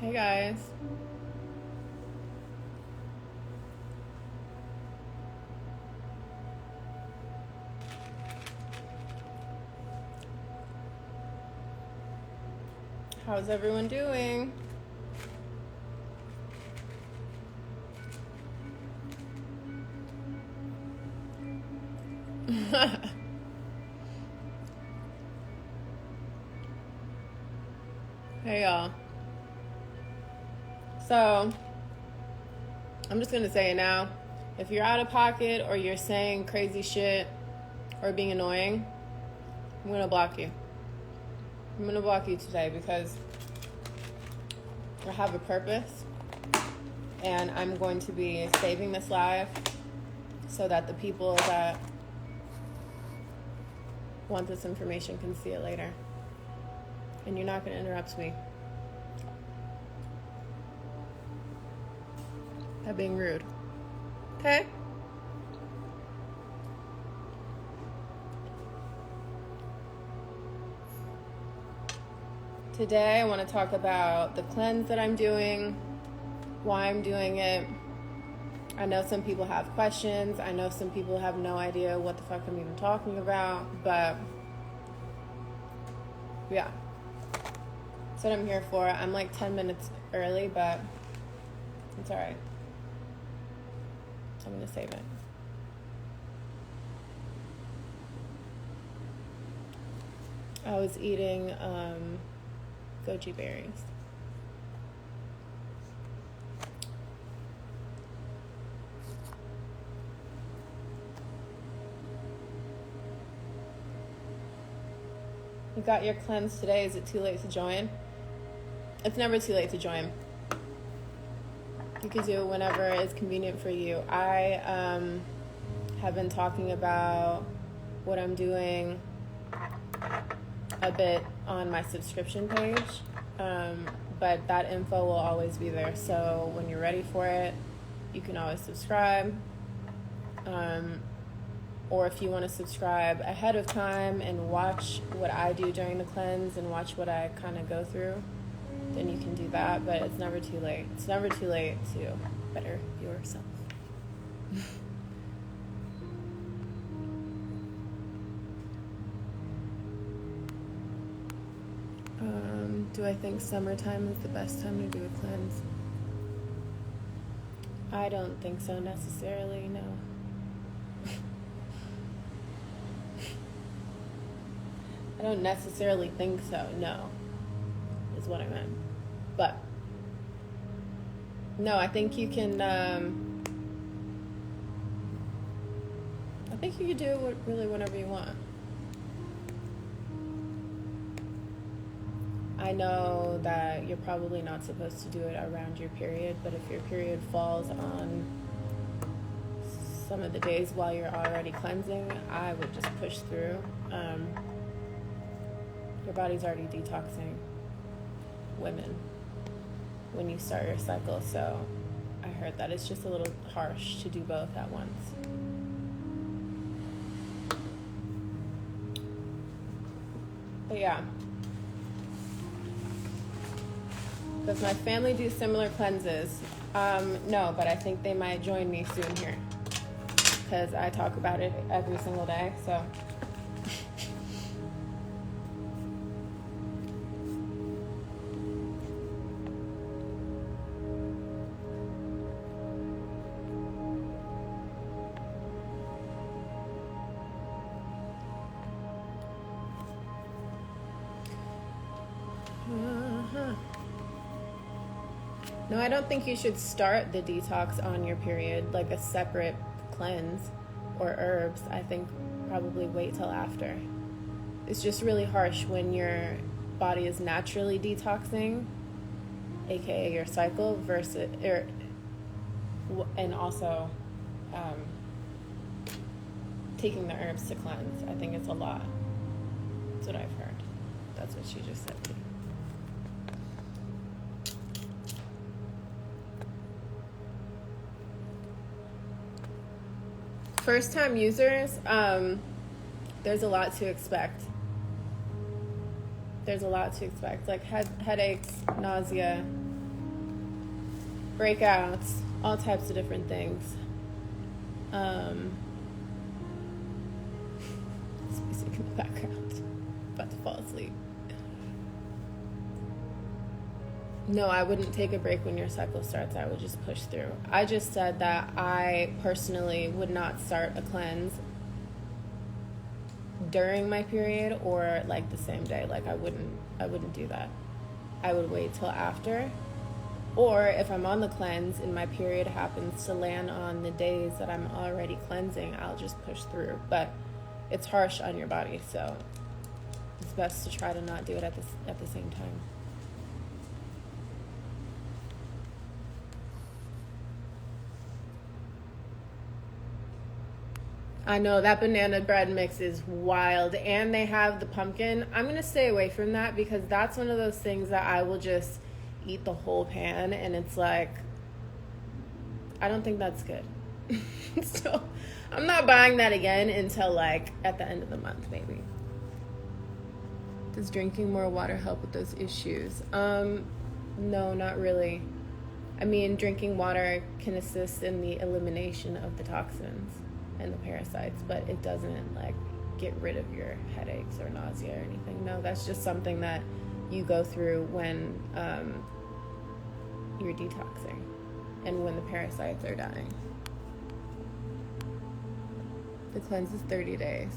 Hey guys. How's everyone doing? Hey y'all. So, I'm just gonna say it now. If you're out of pocket or you're saying crazy shit or being annoying, I'm gonna block you. I'm gonna block you today because I have a purpose and I'm going to be saving this live so that the people that want this information can see it later. And you're not gonna interrupt me by being rude. Okay? Today I want to talk about the cleanse that I'm doing, why I'm doing it. I know some people have questions. I know some people have no idea what the fuck I'm even talking about, but yeah. That's what I'm here for. I'm like 10 minutes early, but it's alright. I'm gonna save it. I was eating goji berries. You got your cleanse today. Is it too late to join? It's never too late to join. You can do it whenever it's convenient for you. I have been talking about what I'm doing a bit on my subscription page, but that info will always be there. So when you're ready for it, you can always subscribe. Or if you want to subscribe ahead of time and watch what I do during the cleanse and watch what I kind of go through, then you can do that, but it's never too late. It's never too late to better yourself. Do I think summertime is the best time to do a cleanse? I don't think so necessarily, no. I don't necessarily think so, no, is what I meant. But, no, I think you can, I think you can do it really whenever you want. I know that you're probably not supposed to do it around your period, but if your period falls on some of the days while you're already cleansing, I would just push through. Your body's already detoxing, women, when you start your cycle, so I heard that it's just a little harsh to do both at once. But yeah. Does my family do similar cleanses? No, but I think they might join me soon here because I talk about it every single day, so. No, I don't think you should start the detox on your period, like a separate cleanse or herbs. I think probably wait till after. It's just really harsh when your body is naturally detoxing, aka your cycle, versus, and also taking the herbs to cleanse. I think it's a lot. That's what I've heard. That's what she just said to me. First time users, there's a lot to expect. Like headaches, nausea, breakouts, all types of different things. It's music in the background. About to fall asleep. No, I wouldn't take a break when your cycle starts. I would just push through. I just said that I personally would not start a cleanse during my period or like the same day. Like I wouldn't do that. I would wait till after. Or if I'm on the cleanse and my period happens to land on the days that I'm already cleansing, I'll just push through. But it's harsh on your body, so it's best to try to not do it at the same time. I know that banana bread mix is wild, and they have the pumpkin. I'm going to stay away from that because that's one of those things that I will just eat the whole pan, and it's like, I don't think that's good. So I'm not buying that again until like at the end of the month, maybe. Does drinking more water help with those issues? No, not really. I mean, drinking water can assist in the elimination of the toxins and the parasites, but it doesn't like get rid of your headaches or nausea or anything. No, that's just something that you go through when you're detoxing and when the parasites are dying. The cleanse is 30 days.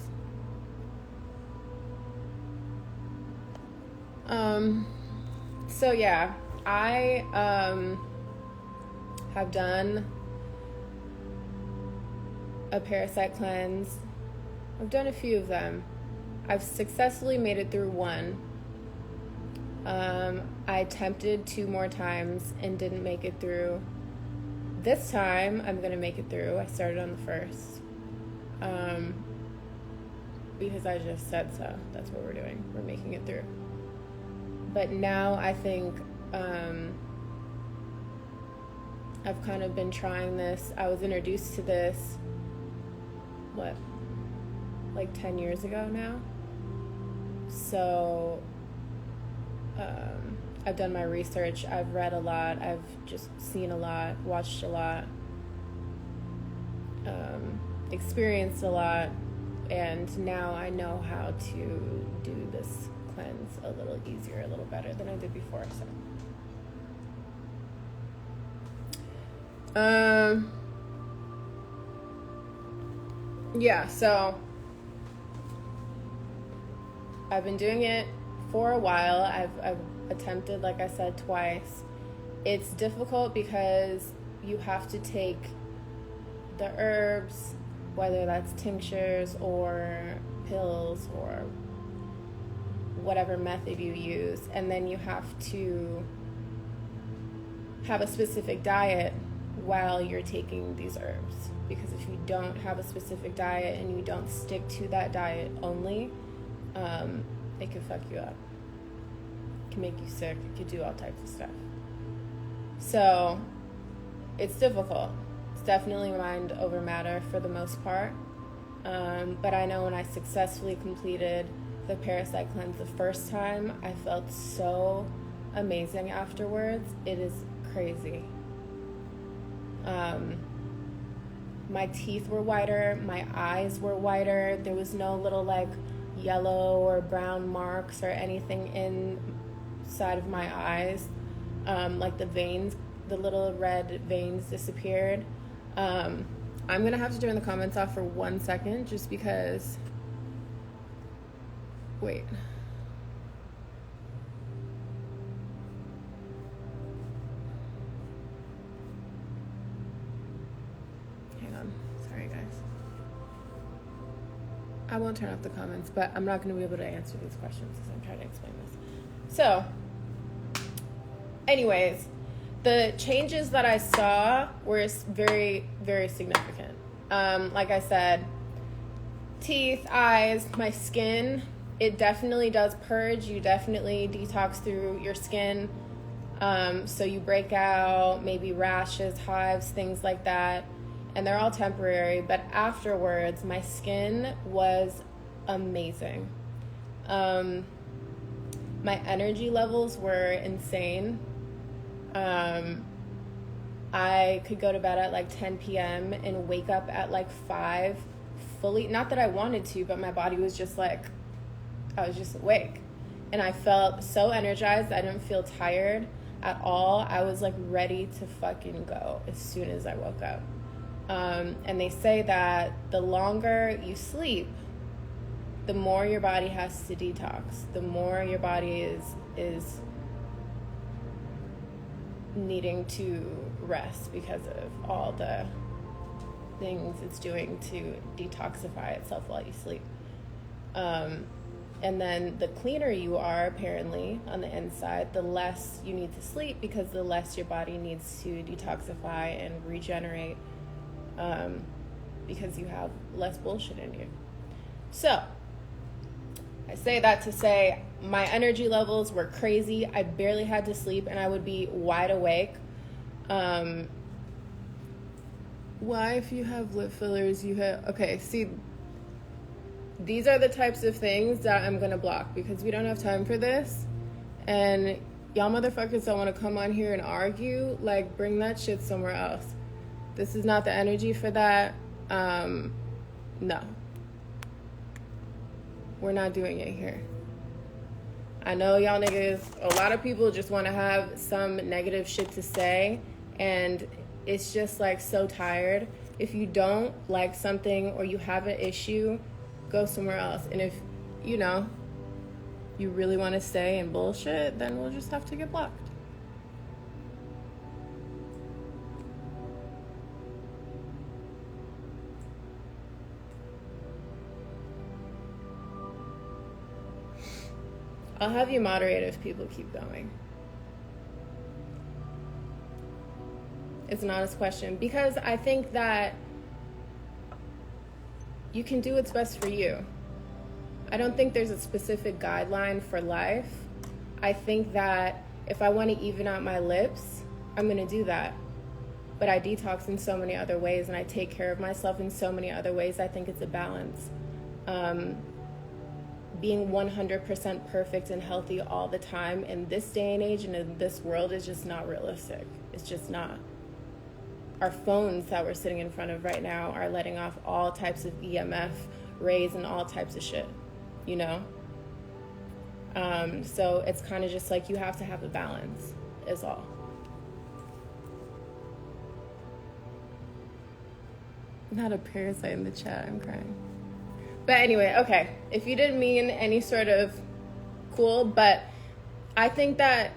So yeah, I have done a parasite cleanse. I've done a few of them. I've successfully made it through one. I attempted 2 more times and didn't make it through. This time I'm gonna make it through. I started on the 1st. Because I just said so. That's what we're doing. We're making it through. But now I think I've kind of been trying this. I was introduced to this like 10 years ago now. So I've done my research. I've read a lot. I've just seen a lot, watched a lot, experienced a lot, and now I know how to do this cleanse a little easier, a little better than I did before. So yeah, so I've been doing it for a while. I've attempted, like I said, twice. It's difficult because you have to take the herbs, whether that's tinctures or pills or whatever method you use, and then you have to have a specific diet while you're taking these herbs, because if you don't have a specific diet and you don't stick to that diet only, it can fuck you up. It can make you sick. It can do all types of stuff. So it's difficult. It's definitely mind over matter for the most part. But I know when I successfully completed the parasite cleanse the first time, I felt so amazing afterwards. It is crazy. My teeth were whiter, my eyes were whiter. There was no little like yellow or brown marks or anything inside of my eyes. Like the veins, the little red veins disappeared. I'm gonna have to turn the comments off for 1 second just because. Wait. Sorry, guys. I won't turn off the comments, but I'm not going to be able to answer these questions as I'm trying to explain this. So, anyways, the changes that I saw were very, very significant. Like I said, teeth, eyes, my skin, it definitely does purge. You definitely detox through your skin. So you break out, maybe rashes, hives, things like that. And they're all temporary, but afterwards, my skin was amazing. My energy levels were insane. I could go to bed at like 10 p.m. and wake up at like 5 fully, not that I wanted to, but my body was just like, I was just awake. And I felt so energized. I didn't feel tired at all. I was like ready to fucking go as soon as I woke up. And they say that the longer you sleep, the more your body has to detox, the more your body is needing to rest because of all the things it's doing to detoxify itself while you sleep. And then the cleaner you are, apparently, on the inside, the less you need to sleep, because the less your body needs to detoxify and regenerate, because you have less bullshit in you. So, I say that to say my energy levels were crazy. I barely had to sleep, and I would be wide awake. Why, if you have lip fillers, you have... Okay, see... These are the types of things that I'm going to block, because we don't have time for this. And y'all motherfuckers don't want to come on here and argue. Like, bring that shit somewhere else. This is not the energy for that. No. We're not doing it here. I know y'all niggas, a lot of people just want to have some negative shit to say. And it's just like so tired. If you don't like something or you have an issue, go somewhere else. And if, you know, you really want to stay in bullshit, then we'll just have to get blocked. I'll have you moderate if people keep going. It's an honest question, because I think that you can do what's best for you. I don't think there's a specific guideline for life. I think that if I want to even out my lips, I'm going to do that. But I detox in so many other ways, and I take care of myself in so many other ways. I think it's a balance. Being 100% perfect and healthy all the time in this day and age and in this world is just not realistic. It's just not. Our phones that we're sitting in front of right now are letting off all types of EMF rays and all types of shit, you know? So it's kind of just like you have to have a balance, is all. Not a parasite in the chat, I'm crying. But anyway, okay, if you didn't mean any sort of cool, but I think that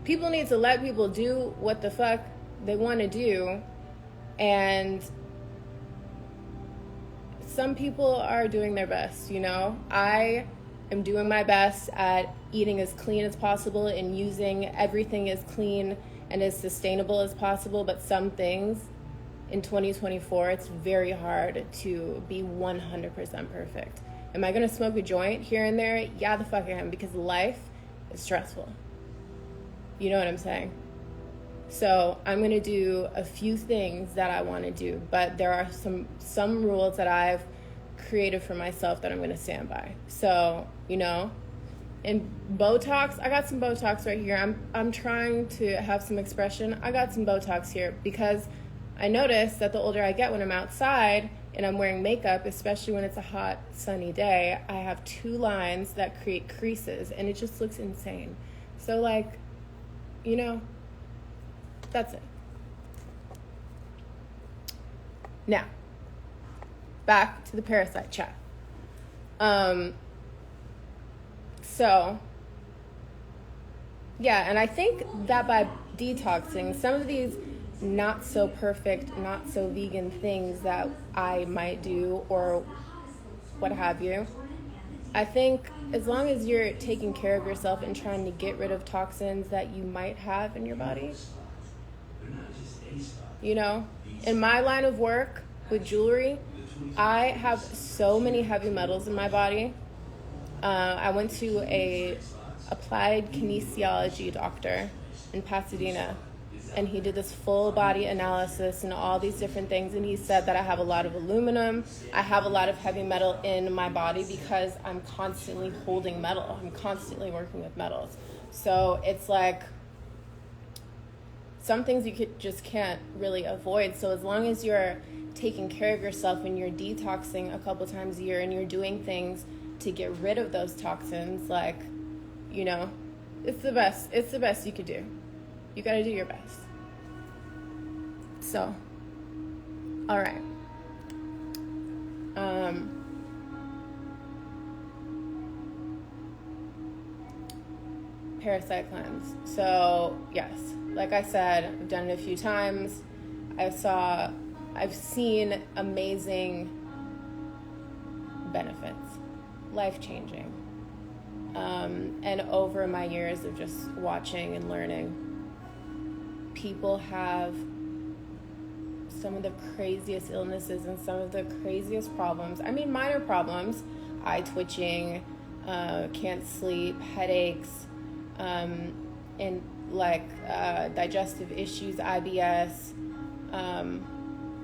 people need to let people do what the fuck they want to do, and some people are doing their best, you know? I am doing my best at eating as clean as possible and using everything as clean and as sustainable as possible, but some things in 2024, it's very hard to be 100% perfect. Am I going to smoke a joint here and there? Yeah, the fuck I am, because life is stressful. You know what I'm saying? So I'm going to do a few things that I want to do, but there are some rules that I've created for myself that I'm going to stand by. So, you know, and Botox, I got some Botox right here. I'm trying to have some expression. I got some Botox here because I notice that the older I get when I'm outside and I'm wearing makeup, especially when it's a hot, sunny day, I have 2 lines that create creases, and it just looks insane. So, like, you know, that's it. Now, back to the parasite chat. So, yeah, and I think that by detoxing, some of these not so perfect, not so vegan things that I might do or what have you, I think as long as you're taking care of yourself and trying to get rid of toxins that you might have in your body, you know, in my line of work with jewelry, I have so many heavy metals in my body. I went to a applied kinesiology doctor in Pasadena, and he did this full body analysis and all these different things, and he said that I have a lot of aluminum, I have a lot of heavy metal in my body because I'm constantly holding metal. I'm constantly working with metals. So it's like some things you just can't really avoid. So as long as you're taking care of yourself and you're detoxing a couple times a year and you're doing things to get rid of those toxins, like, you know, it's the best you could do. You got to do your best. So, all right. Parasite cleanse. So yes, like I said, I've done it a few times. I've seen amazing benefits, life-changing. And over my years of just watching and learning, people have some of the craziest illnesses and some of the craziest problems. I mean, minor problems, eye twitching, can't sleep, headaches, and like digestive issues, IBS,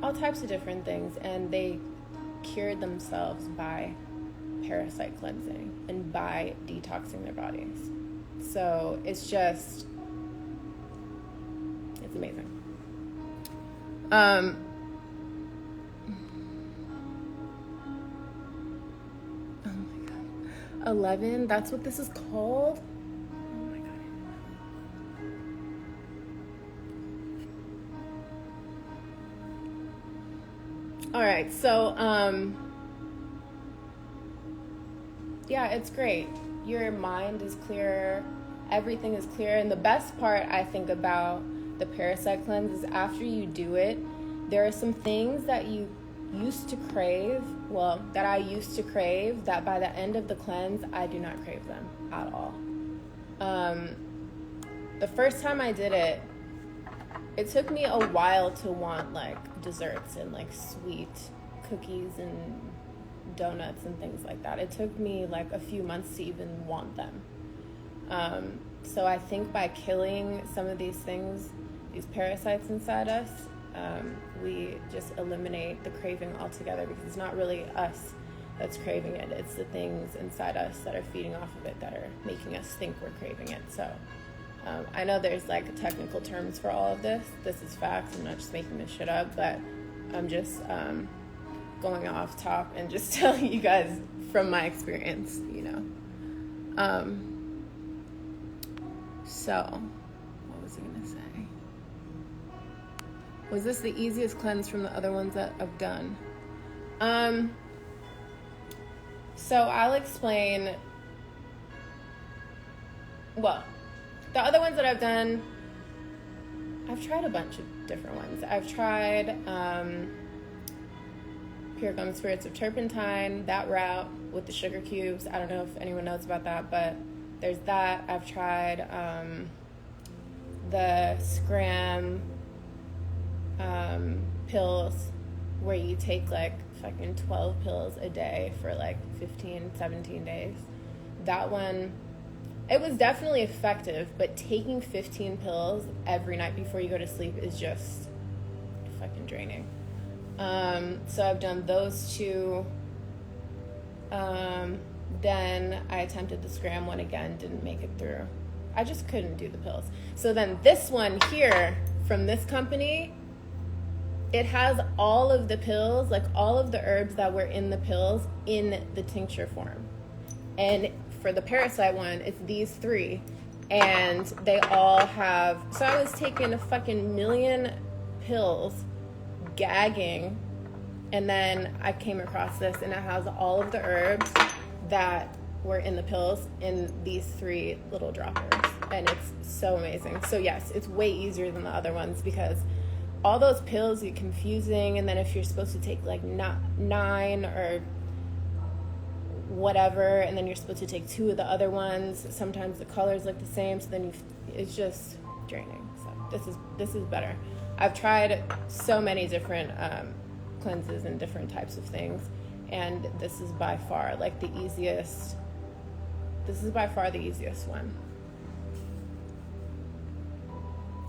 all types of different things. And they cured themselves by parasite cleansing and by detoxing their bodies. So it's amazing. Oh my god. 11, that's what this is called? Oh my god. Alright, so yeah, it's great. Your mind is clearer, everything is clear, and the best part I think about the parasite cleanse is after you do it, there are some things that you used to crave, that I used to crave, that by the end of the cleanse, I do not crave them at all. The first time I did it, it took me a while to want like desserts and like sweet cookies and donuts and things like that. It took me like a few months to even want them. So I think by killing some of these things, these parasites inside us, we just eliminate the craving altogether, because it's not really us that's craving it. It's the things inside us that are feeding off of it that are making us think we're craving it. So I know there's like technical terms for all of this. This is facts. I'm not just making this shit up, but I'm just going off top and just telling you guys from my experience, you know. So what was I gonna say? Was this the easiest cleanse from the other ones that I've done? So I'll explain. Well, the other ones that I've done, I've tried a bunch of different ones. I've tried Pure Gum Spirits of Turpentine, that route with the sugar cubes. I don't know if anyone knows about that, but there's that. I've tried the Scram pills, where you take like fucking 12 pills a day for like 15, 17 days. That one, it was definitely effective, but taking 15 pills every night before you go to sleep is just fucking draining. So I've done those two. Then I attempted the Scram one again, didn't make it through. I just couldn't do the pills. So then this one here from this company, it has all of the pills, like all of the herbs that were in the pills in the tincture form. And for the parasite one, it's these 3. And they all have, so I was taking a fucking million pills, gagging, and then I came across this, and it has all of the herbs that were in the pills in these 3 little droppers. And it's so amazing. So yes, it's way easier than the other ones, because all those pills get confusing, and then if you're supposed to take like 9 or whatever, and then you're supposed to take 2 of the other ones, sometimes the colors look the same, so then it's just draining. So this is better. I've tried so many different cleanses and different types of things, and this is by far like the easiest. This is by far the easiest one.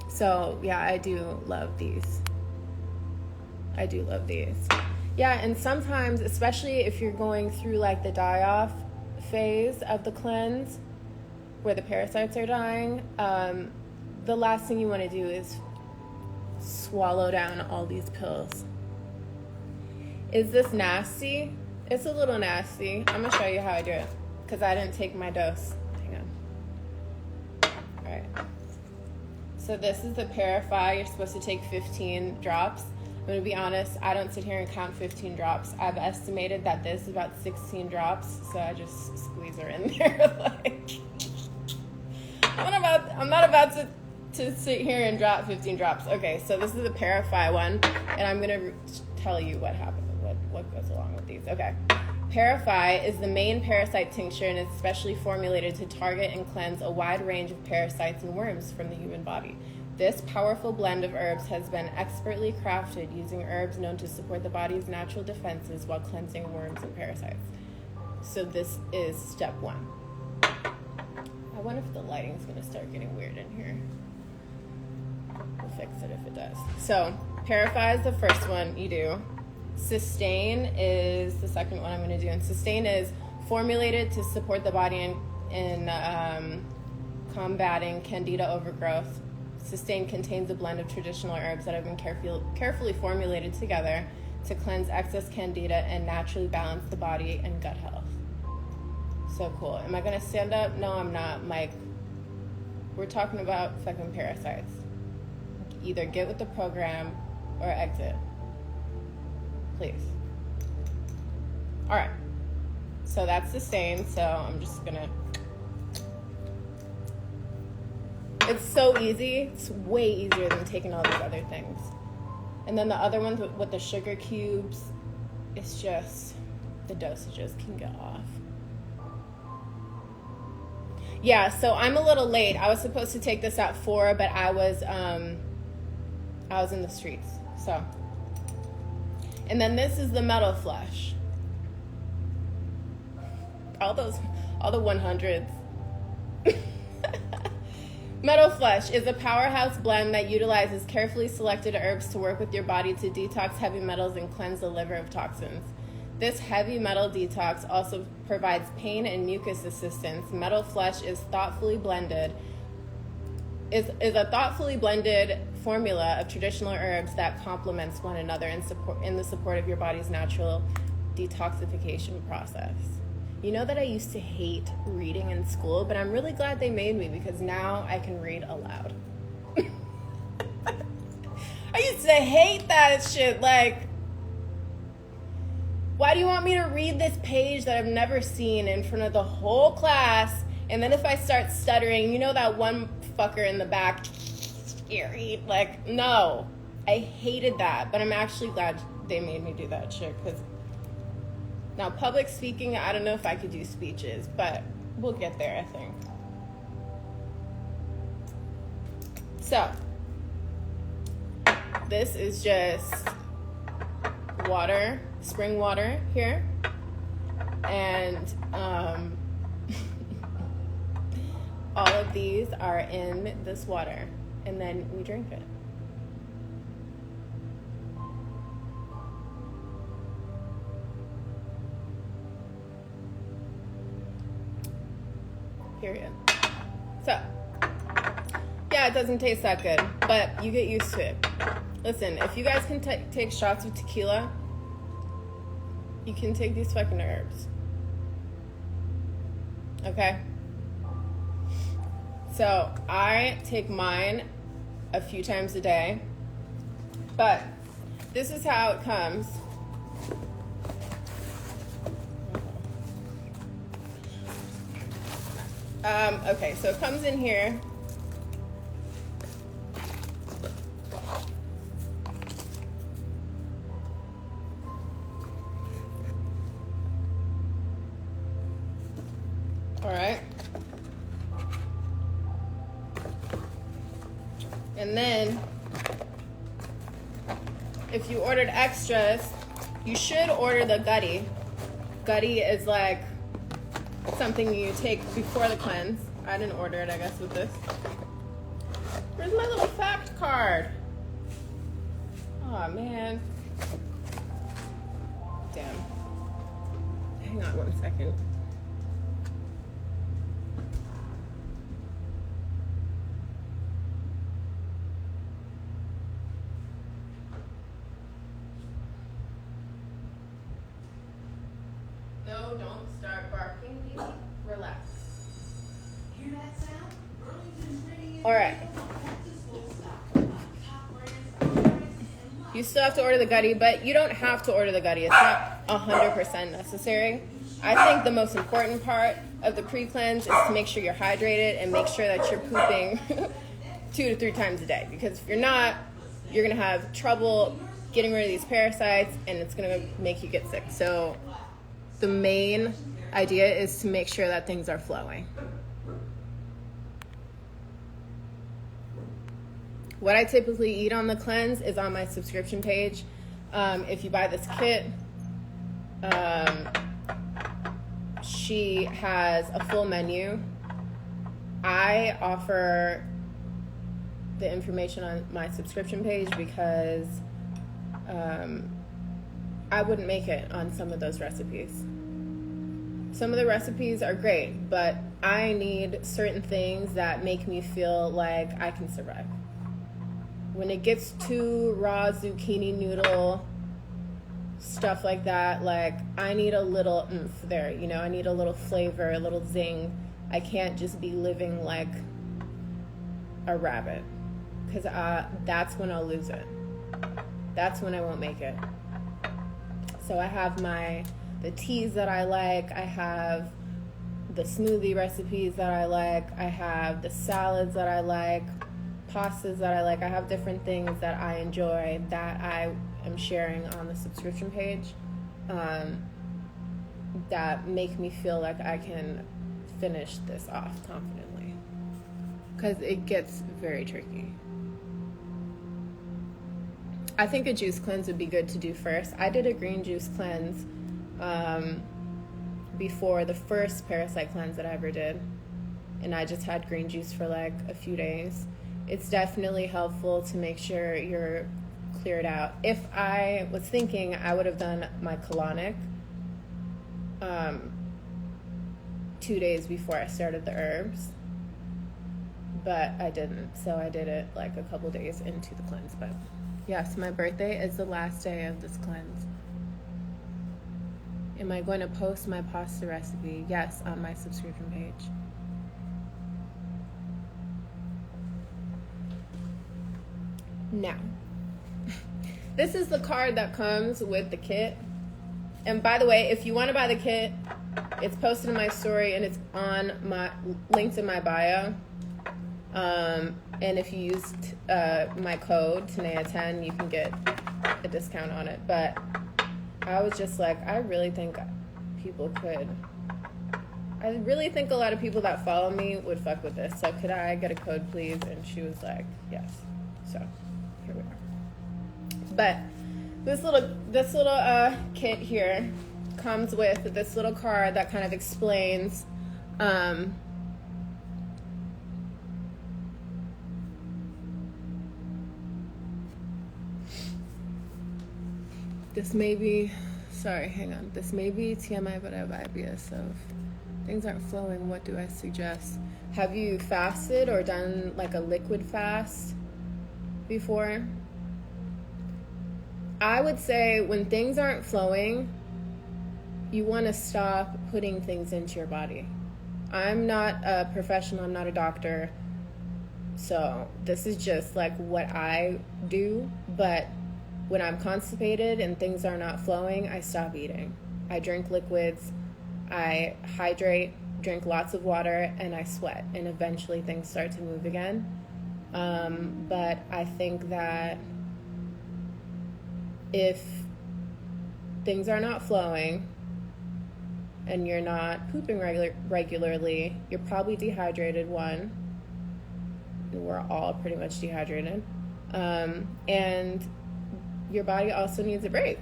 So yeah, I do love these. Yeah, and sometimes, especially if you're going through like the die-off phase of the cleanse, where the parasites are dying, the last thing you want to do is swallow down all these pills. Is this nasty? It's a little nasty. I'm gonna show you how I do it because I didn't take my dose. Hang on. All right. So this is the Parify. You're supposed to take 15 drops. I'm gonna be honest, I don't sit here and count 15 drops. I've estimated that this is about 16 drops, so I just squeeze her in there. Like, I'm not about to sit here and drop 15 drops. Okay, so this is the Parify one, and I'm gonna tell you what happened, what goes along with these. Okay. Parify is the main parasite tincture and is specially formulated to target and cleanse a wide range of parasites and worms from the human body. This powerful blend of herbs has been expertly crafted using herbs known to support the body's natural defenses while cleansing worms and parasites. So this is step one. I wonder if the lighting's going to start getting weird in here. We'll fix it if it does. So Parify is the first one you do. Sustain is the second one I'm going to do. And Sustain is formulated to support the body in combating candida overgrowth. Sustain contains a blend of traditional herbs that have been carefully formulated together to cleanse excess candida and naturally balance the body and gut health. So cool. Am I going to stand up? No, I'm not, Mike. We're talking about fucking parasites. Either get with the program or exit. Please. All right. So that's Sustain. So I'm just going to... It's so easy. It's way easier than taking all these other things. And then the other ones with the sugar cubes, it's just the dosages can get off. Yeah, so I'm a little late. I was supposed to take this at 4, but I was in the streets. So, and then this is the Metal Flush. All the 100s. Metal Flush is a powerhouse blend that utilizes carefully selected herbs to work with your body to detox heavy metals and cleanse the liver of toxins. This heavy metal detox also provides pain and mucus assistance. Metal Flush is a thoughtfully blended formula of traditional herbs that complements one another in the support of your body's natural detoxification process. You know that I used to hate reading in school, but I'm really glad they made me because now I can read aloud. I used to hate that shit. Like, why do you want me to read this page that I've never seen in front of the whole class? And then if I start stuttering, you know that one fucker in the back, scary. Like, no. I hated that, but I'm actually glad they made me do that shit because... Now, public speaking, I don't know if I could do speeches, but we'll get there, I think. So, this is just water, spring water here. And all of these are in this water. And then we drink it. Period. So, yeah, it doesn't taste that good, but you get used to it. Listen, if you guys can take shots of tequila, you can take these fucking herbs. Okay? So, I take mine a few times a day, but this is how it comes. Okay, so it comes in here. All right. And then, if you ordered extras, you should order the gutty. Gutty is like something you take before the cleanse. I didn't order it, I guess, with this. Where's my little fact card? Oh, man. Damn. Hang on 1 second. No, don't start barking, baby. Relax. Hear that sound? All right. You still have to order the gutty, but you don't have to order the gutty. It's not 100% necessary. I think the most important part of the pre-cleanse is to make sure you're hydrated and make sure that you're pooping 2 to 3 times a day. Because if you're not, you're going to have trouble getting rid of these parasites, and it's going to make you get sick. So the main idea is to make sure that things are flowing. What I typically eat on the cleanse is on my subscription page. If you buy this kit, she has a full menu. I offer the information on my subscription page because I wouldn't make it on some of those recipes. Some of the recipes are great, but I need certain things that make me feel like I can survive. When it gets too raw zucchini noodle, stuff like that, like I need a little oomph there, you know, I need a little flavor, a little zing. I can't just be living like a rabbit, because that's when I'll lose it. That's when I won't make it. So I have the teas that I like, I have the smoothie recipes that I like, I have the salads that I like, pastas that I like. I have different things that I enjoy that I am sharing on the subscription page that make me feel like I can finish this off confidently, because it gets very tricky. I think a juice cleanse would be good to do first. I did a green juice cleanse before the first parasite cleanse that I ever did, and I just had green juice for like a few days. It's definitely helpful to make sure you're cleared out. If I was thinking, I would have done my colonic 2 days before I started the herbs, but I didn't. So I did it like a couple days into the cleanse. But yes, my birthday is the last day of this cleanse. Am I going to post my pasta recipe? Yes, on my subscription page. Now, this is the card that comes with the kit. And by the way, if you want to buy the kit, it's posted in my story and it's on my linked in my bio. And if you used my code Tanaya10, you can get a discount on it. But I was just like, I really think a lot of people that follow me would fuck with this. So could I get a code, please? And she was like, yes. So here we are. But this little kit here comes with this little card that kind of explains this may be TMI, but I have IBS, so if things aren't flowing, what do I suggest? Have you fasted or done like a liquid fast before? I would say when things aren't flowing, you want to stop putting things into your body. I'm not a professional, I'm not a doctor, so this is just like what I do. But when I'm constipated and things are not flowing, I stop eating. I drink liquids, I hydrate, drink lots of water, and I sweat, and eventually things start to move again. But I think that if things are not flowing and you're not pooping regularly, you're probably dehydrated, one. We're all pretty much dehydrated. And your body also needs a break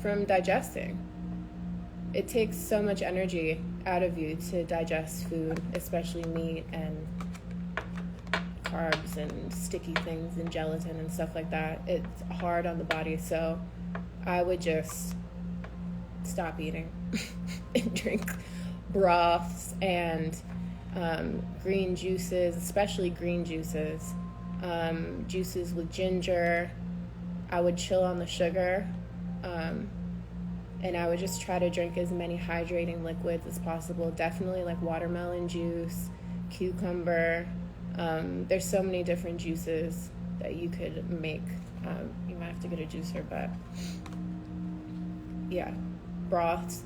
from digesting. It takes so much energy out of you to digest food, especially meat and carbs and sticky things and gelatin and stuff like that. It's hard on the body, so I would just stop eating and drink broths and green juices, especially green juices, juices with ginger. I would chill on the sugar. And I would just try to drink as many hydrating liquids as possible. Definitely like watermelon juice, cucumber. There's so many different juices that you could make. You might have to get a juicer, but yeah, broths.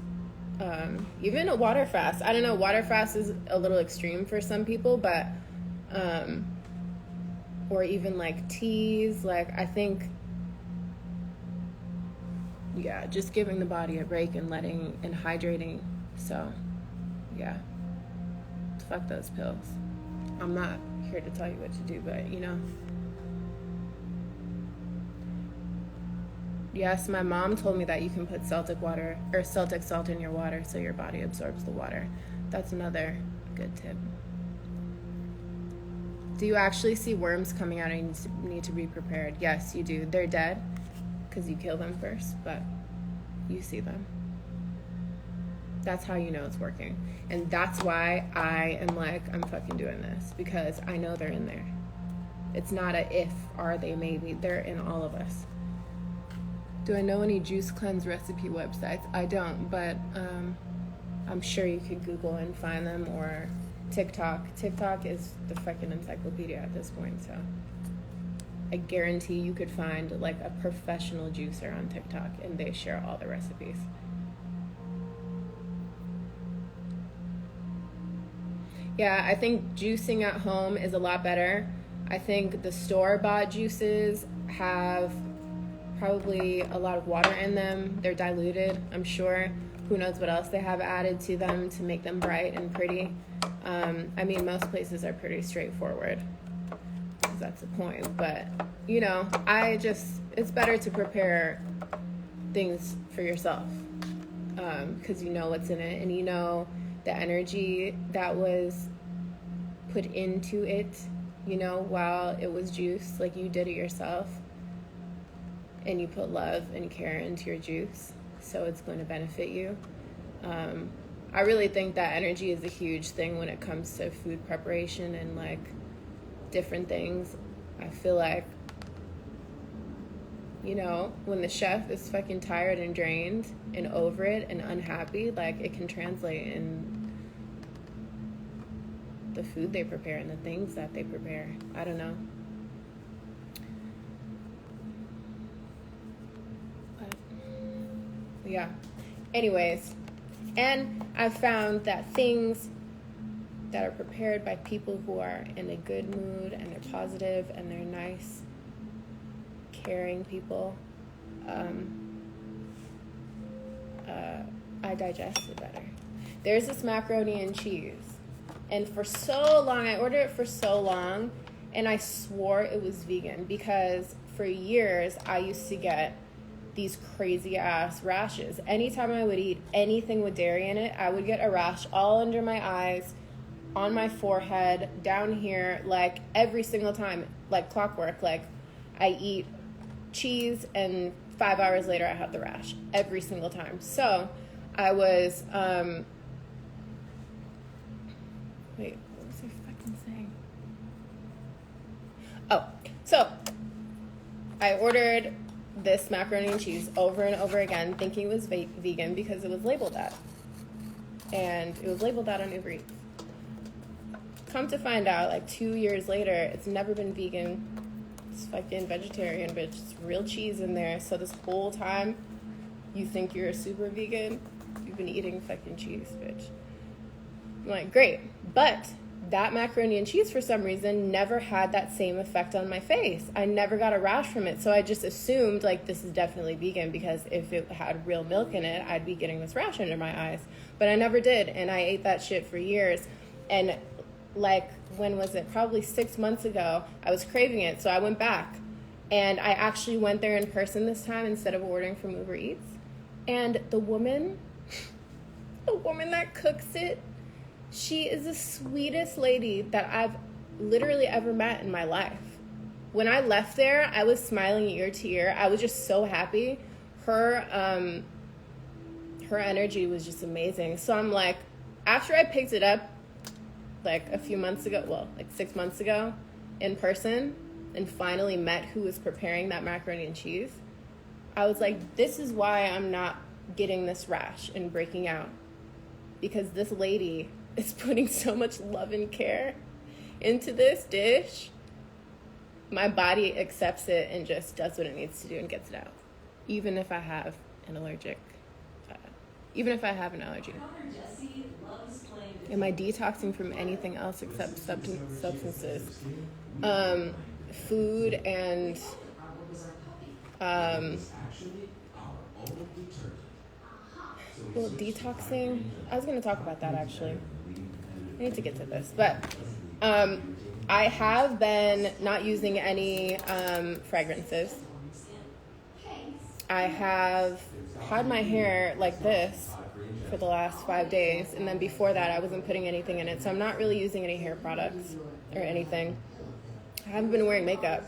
Even a water fast. I don't know, water fast is a little extreme for some people, but or even like teas. Like, I think, yeah, just giving the body a break and hydrating. So yeah, fuck those pills. I'm not here to tell you what to do, but yes, my mom told me that you can put Celtic salt in your water so your body absorbs the water. That's another good tip. Do you actually see worms coming out and you need to be prepared? Yes, you do. They're dead because you kill them first, but you see them. That's how you know it's working. And that's why I am like, I'm fucking doing this, because I know they're in there. It's not a if, are they, maybe. They're in all of us. Do I know any juice cleanse recipe websites? I don't, but I'm sure you could Google and find them, or TikTok. TikTok is the fucking encyclopedia at this point, so I guarantee you could find like a professional juicer on TikTok and they share all the recipes. Yeah, I think juicing at home is a lot better. I think the store-bought juices have probably a lot of water in them. They're diluted, I'm sure. Who knows what else they have added to them to make them bright and pretty. I mean, most places are pretty straightforward. That's the point. But, it's better to prepare things for yourself, because you know what's in it, and you know the energy that was put into it, while it was juice. Like, you did it yourself, and you put love and care into your juice, so it's going to benefit you. I really think that energy is a huge thing when it comes to food preparation and like different things. I feel like, when the chef is fucking tired and drained and over it and unhappy, like, it can translate in the food they prepare and the things that they prepare. I don't know. But, yeah. Anyways, and I've found that things that are prepared by people who are in a good mood and they're positive and they're nice, caring people, I digest it better. There's this macaroni and cheese, and for so long, I ordered it for so long, and I swore it was vegan, because for years I used to get these crazy ass rashes. Anytime I would eat anything with dairy in it, I would get a rash all under my eyes, on my forehead, down here, like every single time, like clockwork. Like, I eat cheese and 5 hours later I have the rash every single time. So I was wait, what was I fucking saying? Oh, so I ordered this macaroni and cheese over and over again, thinking it was vegan because it was labeled that. And it was labeled that on Uber Eats. Come to find out, like 2 years later, it's never been vegan. It's fucking vegetarian, but it's real cheese in there. So this whole time, you think you're a super vegan, you've been eating fucking cheese, bitch. I'm like, great. But that macaroni and cheese, for some reason, never had that same effect on my face. I never got a rash from it. So I just assumed, like, this is definitely vegan, because if it had real milk in it, I'd be getting this rash under my eyes. But I never did, and I ate that shit for years. And like, when was it? Probably 6 months ago, I was craving it, so I went back. And I actually went there in person this time instead of ordering from Uber Eats. And the woman that cooks it, she is the sweetest lady that I've literally ever met in my life. When I left there, I was smiling ear to ear. I was just so happy. Her energy was just amazing. So I'm like, after I picked it up, like a few months ago, well, like 6 months ago, in person, and finally met who was preparing that macaroni and cheese, I was like, this is why I'm not getting this rash and breaking out, because this lady is putting so much love and care into this dish. My body accepts it and just does what it needs to do and gets it out, even if I have an allergy. Am I detoxing from anything else except substances? Food and well, detoxing. I was going to talk about that actually. I need to get to this, but I have been not using any fragrances. I have had my hair like this for the last 5 days, and then before that I wasn't putting anything in it, so I'm not really using any hair products or anything. I haven't been wearing makeup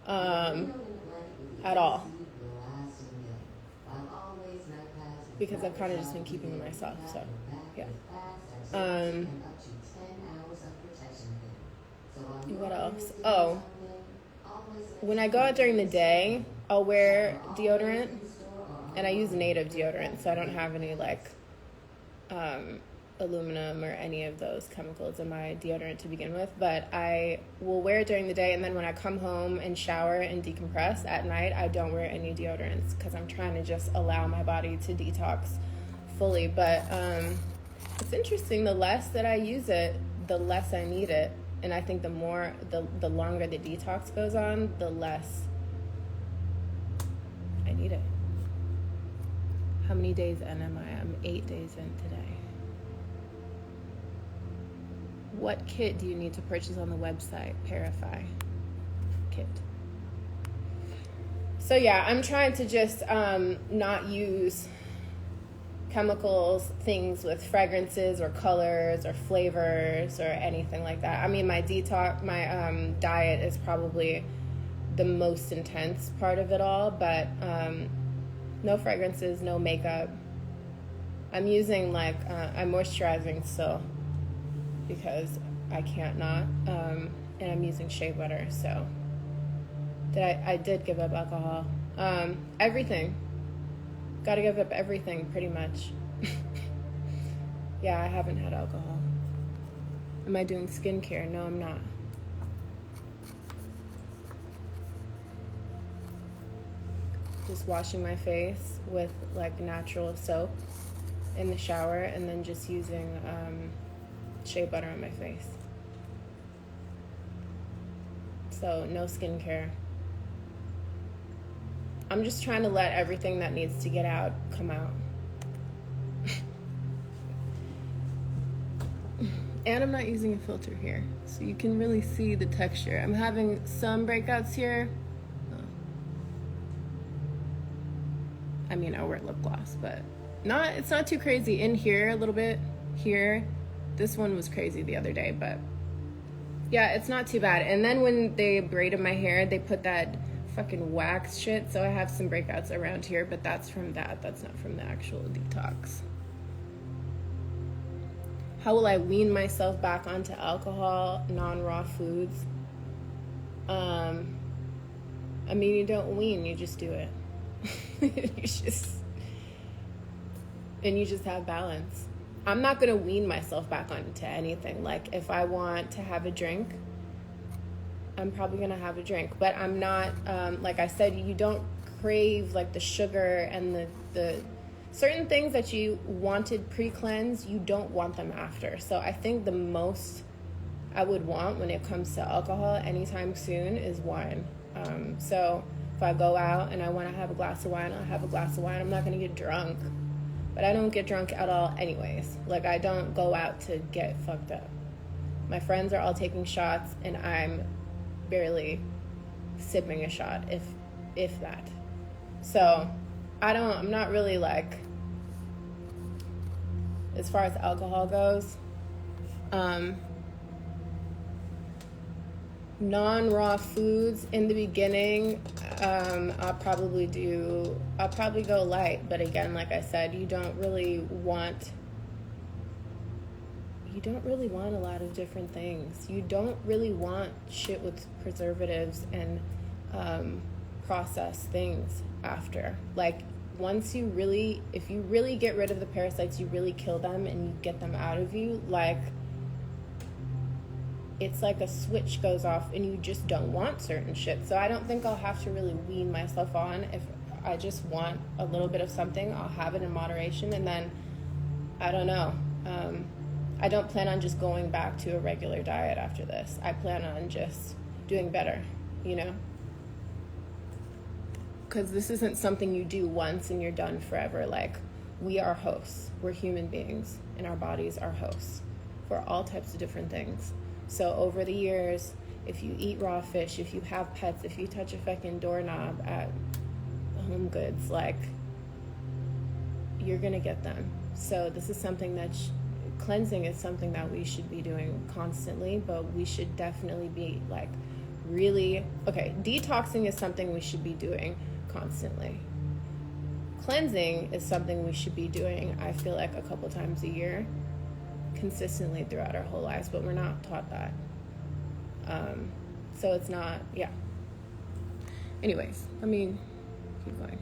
at all, because I've kind of just been keeping to myself, so yeah. What else? Oh, when I go out during the day, I'll wear deodorant, and I use native deodorant, so I don't have any like aluminum or any of those chemicals in my deodorant to begin with, but I will wear it during the day, and then when I come home and shower and decompress at night, I don't wear any deodorants because I'm trying to just allow my body to detox fully. But it's interesting, the less that I use it, the less I need it, and I think the longer the detox goes on, the less I need it. How many days in am I? I'm 8 days in today. What kit do you need to purchase on the website? Parify kit. So yeah, I'm trying to just not use chemicals, things with fragrances or colors or flavors or anything like that. I mean, my diet is probably the most intense part of it all, but no fragrances, no makeup. I'm using I'm moisturizing still because I can't not, and I'm using shea butter, so I did give up alcohol. Everything. Gotta give up everything, pretty much. Yeah, I haven't had alcohol. Am I doing skincare? No, I'm not. Just washing my face with natural soap in the shower, and then just using shea butter on my face. So no skincare. I'm just trying to let everything that needs to get out come out. And I'm not using a filter here, so you can really see the texture. I'm having some breakouts here. I mean, I wear lip gloss, but it's not too crazy. In here, a little bit. Here. This one was crazy the other day, but yeah, it's not too bad. And then when they braided my hair, they put that fucking wax shit, so I have some breakouts around here, but that's from that. That's not from the actual detox. How will I wean myself back onto alcohol, non-raw foods? I mean, you don't wean, you just do it. you just have balance. I'm not gonna wean myself back onto anything. Like, if I want to have a drink, I'm probably gonna have a drink, but I'm not, like I said, you don't crave the sugar and the certain things that you wanted pre-cleanse, you don't want them after. So I think the most I would want when it comes to alcohol anytime soon is wine. So if I go out and I want to have a glass of wine, I'll have a glass of wine. I'm not going to get drunk, but I don't get drunk at all anyways. I don't go out to get fucked up. My friends are all taking shots, and I'm barely sipping a shot, if that. So I'm not really as far as alcohol goes, non-raw foods in the beginning, I'll probably go light, but again, like I said, you don't really want a lot of different things. You don't really want shit with preservatives and processed things after. if you really get rid of the parasites, you really kill them and you get them out of you, like, it's like a switch goes off and you just don't want certain shit. So I don't think I'll have to really wean myself on. If I just want a little bit of something, I'll have it in moderation, and then, I don't know. I don't plan on just going back to a regular diet after this. I plan on just doing better, you know? Because this isn't something you do once and you're done forever. Like, we are hosts. We're human beings, and our bodies are hosts for all types of different things. So over the years, if you eat raw fish, if you have pets, if you touch a fucking doorknob at Home Goods, like, you're gonna get them. So this is something that cleansing is something that we should be doing constantly, but we should definitely be like really, okay, detoxing is something we should be doing constantly. Cleansing is something we should be doing, I feel like, a couple times a year, consistently throughout our whole lives, but we're not taught that. So it's not, yeah. Anyways, let me keep going.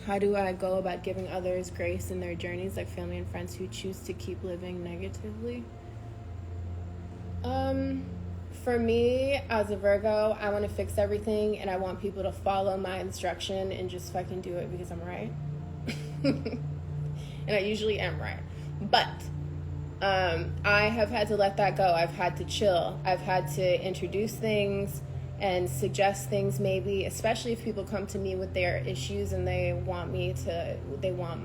How do I go about giving others grace in their journeys, like family and friends who choose to keep living negatively? For me, as a Virgo, I want to fix everything, and I want people to follow my instruction and just fucking do it because I'm right. And I usually am right. But I have had to let that go. I've had to chill. I've had to introduce things and suggest things, maybe, especially if people come to me with their issues and they want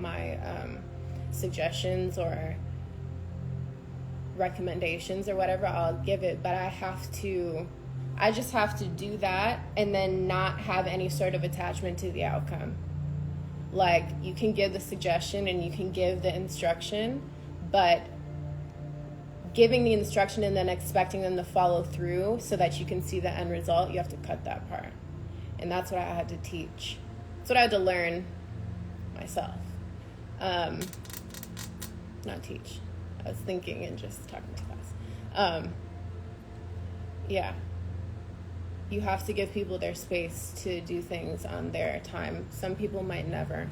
my suggestions or recommendations or whatever, I'll give it. But I just have to do that and then not have any sort of attachment to the outcome. Like, you can give the suggestion and you can give the instruction, but giving the instruction and then expecting them to follow through so that you can see the end result, you have to cut that part. And that's what I had to teach. That's what I had to learn myself. Not teach. I was thinking and just talking too fast. Yeah. You have to give people their space to do things on their time. Some people might never,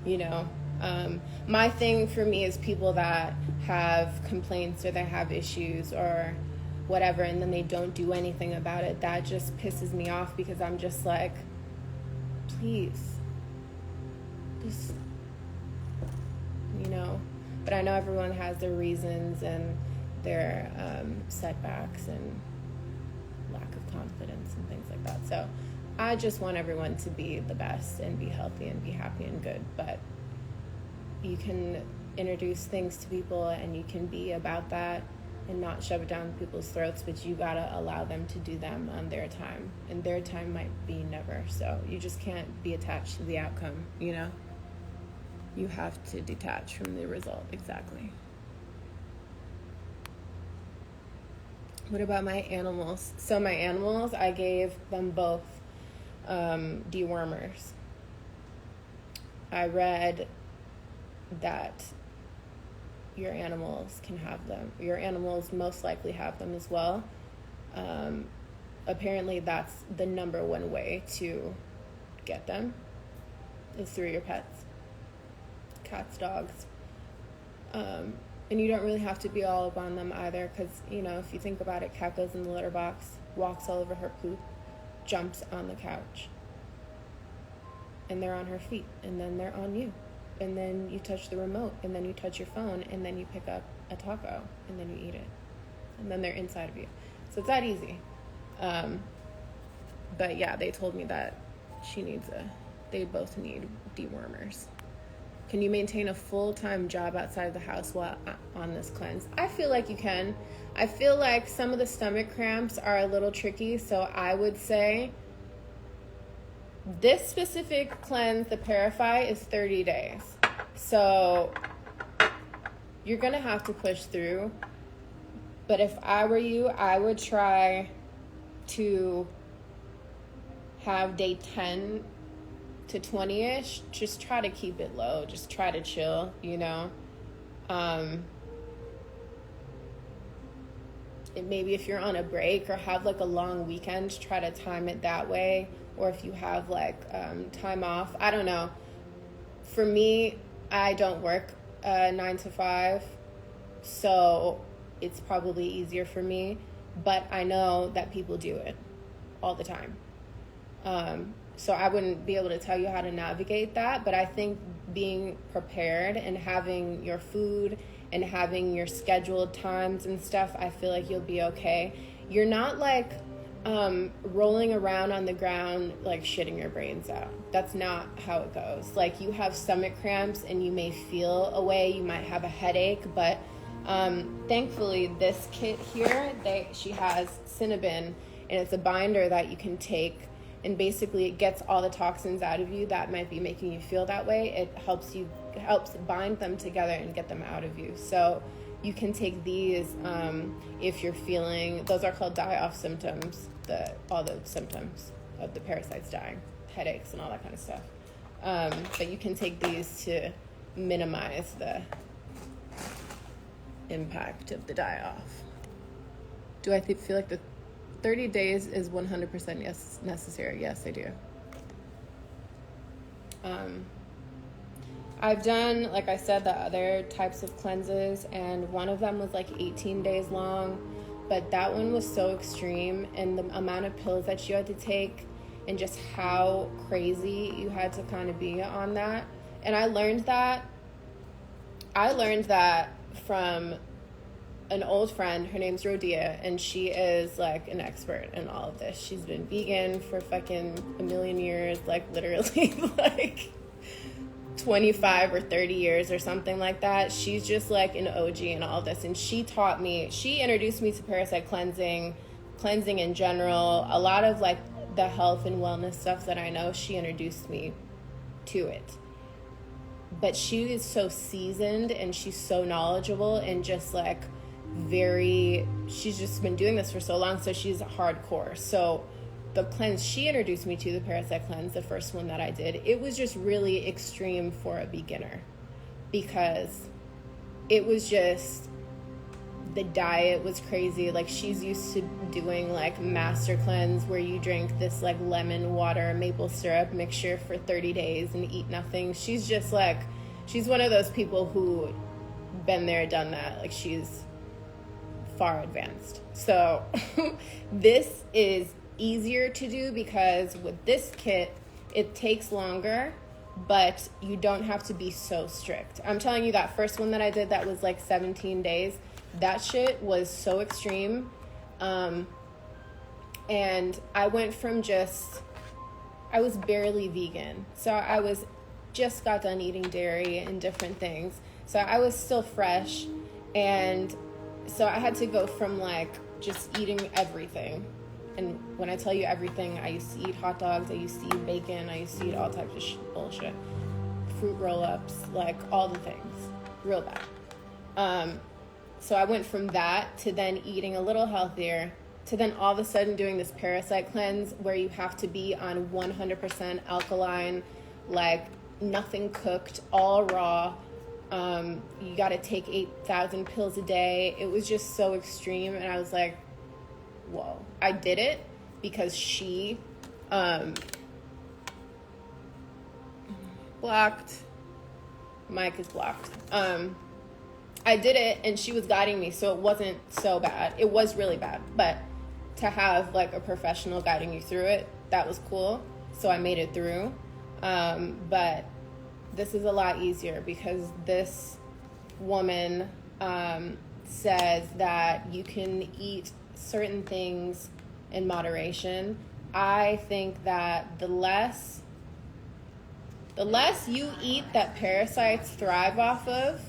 you know. My thing for me is people that have complaints or they have issues or whatever, and then they don't do anything about it. That just pisses me off because I'm just like, please, just, you know. But I know everyone has their reasons and their setbacks and lack of confidence and things like that. So I just want everyone to be the best and be healthy and be happy and good. But you can introduce things to people and you can be about that and not shove it down people's throats, but you gotta allow them to do them on their time, and their time might be never. So you just can't be attached to the outcome, you know? You have to detach from the result. Exactly. What about my animals? So my animals, I gave them both dewormers. I read that your animals can have them. Your animals most likely have them as well. Apparently that's the number one way to get them is through your pets. Cats, dogs. And you don't really have to be all up on them either, because, you know, if you think about it, cat goes in the litter box, walks all over her poop, jumps on the couch, and they're on her feet, and then they're on you. And then you touch the remote, and then you touch your phone, and then you pick up a taco, and then you eat it. And then they're inside of you. So it's that easy. But yeah, they told me that they both need dewormers. Can you maintain a full-time job outside of the house while on this cleanse? I feel like you can. I feel like some of the stomach cramps are a little tricky, so I would say this specific cleanse, the Purify, is 30 days. So you're going to have to push through. But if I were you, I would try to have day 10 to 20-ish. Just try to keep it low. Just try to chill, you know. maybe if you're on a break or have like a long weekend, try to time it that way. Or if you have like time off, I don't know. For me, I don't work 9 to 5, so it's probably easier for me. But I know that people do it all the time. So I wouldn't be able to tell you how to navigate that, but I think being prepared and having your food and having your scheduled times and stuff, I feel like you'll be okay. You're not like rolling around on the ground like shitting your brains out. That's not how it goes. Like, you have stomach cramps and you may feel a way, you might have a headache, but thankfully this kit here, she has Cinnabon, and it's a binder that you can take, and basically it gets all the toxins out of you that might be making you feel that way. It helps bind them together and get them out of you. So you can take these if you're feeling, those are called die-off symptoms, all the symptoms of the parasites dying, headaches and all that kind of stuff. But you can take these to minimize the impact of the die-off. Do I feel like the 30 days is 100% yes necessary? Yes, I do. I've done, like I said, the other types of cleanses, and one of them was like 18 days long, but that one was so extreme, and the amount of pills that you had to take and just how crazy you had to kind of be on that. And I learned that from an old friend. Her name's Rodia, and she is like an expert in all of this. She's been vegan for fucking a million years, like literally like 25 or 30 years or something like that. She's just like an OG in all of this, and she introduced me to parasite cleansing in general. A lot of like the health and wellness stuff that I know, she introduced me to it. But she is so seasoned and she's so knowledgeable and just like she's just been doing this for so long, so she's hardcore. So the cleanse she introduced me to, the parasite cleanse, the first one that I did, it was just really extreme for a beginner, because it was just, the diet was crazy. Like, she's used to doing like master cleanse where you drink this like lemon water maple syrup mixture for 30 days and eat nothing. She's just like, she's one of those people who been there, done that. Like, she's far advanced. So this is easier to do because with this kit it takes longer, but you don't have to be so strict. I'm telling you, that first one that I did that was like 17 days, that shit was so extreme. And I went from I was barely vegan, so I was just got done eating dairy and different things, so I was still fresh, and so I had to go from like just eating everything. And when I tell you everything, I used to eat hot dogs, I used to eat bacon, I used to eat all types of bullshit, fruit roll-ups, like all the things, real bad. So I went from that to then eating a little healthier, to then all of a sudden doing this parasite cleanse where you have to be on 100% alkaline, like nothing cooked, all raw. You got to take 8,000 pills a day. It was just so extreme, and I was like, whoa. I did it because she blocked. Mic is blocked. I did it and she was guiding me, so it wasn't so bad. It was really bad, but to have like a professional guiding you through it, that was cool. So I made it through. But this is a lot easier because this woman says that you can eat certain things in moderation. I think that the less you eat that parasites thrive off of,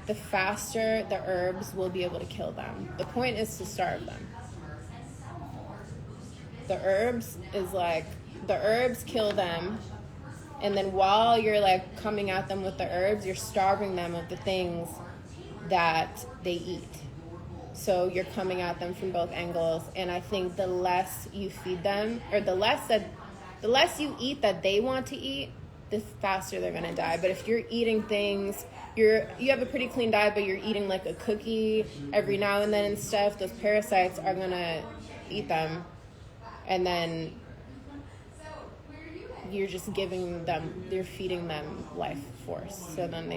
the faster the herbs will be able to kill them. The point is to starve them. The herbs kill them, and then while you're like coming at them with the herbs, you're starving them of the things that they eat. So you're coming at them from both angles, and I think the less you feed them, or the less you eat that they want to eat, the faster they're gonna die. But if you're eating things, you have a pretty clean diet, but you're eating like a cookie every now and then and stuff, those parasites are gonna eat them, and then you're just you're feeding them life force. So then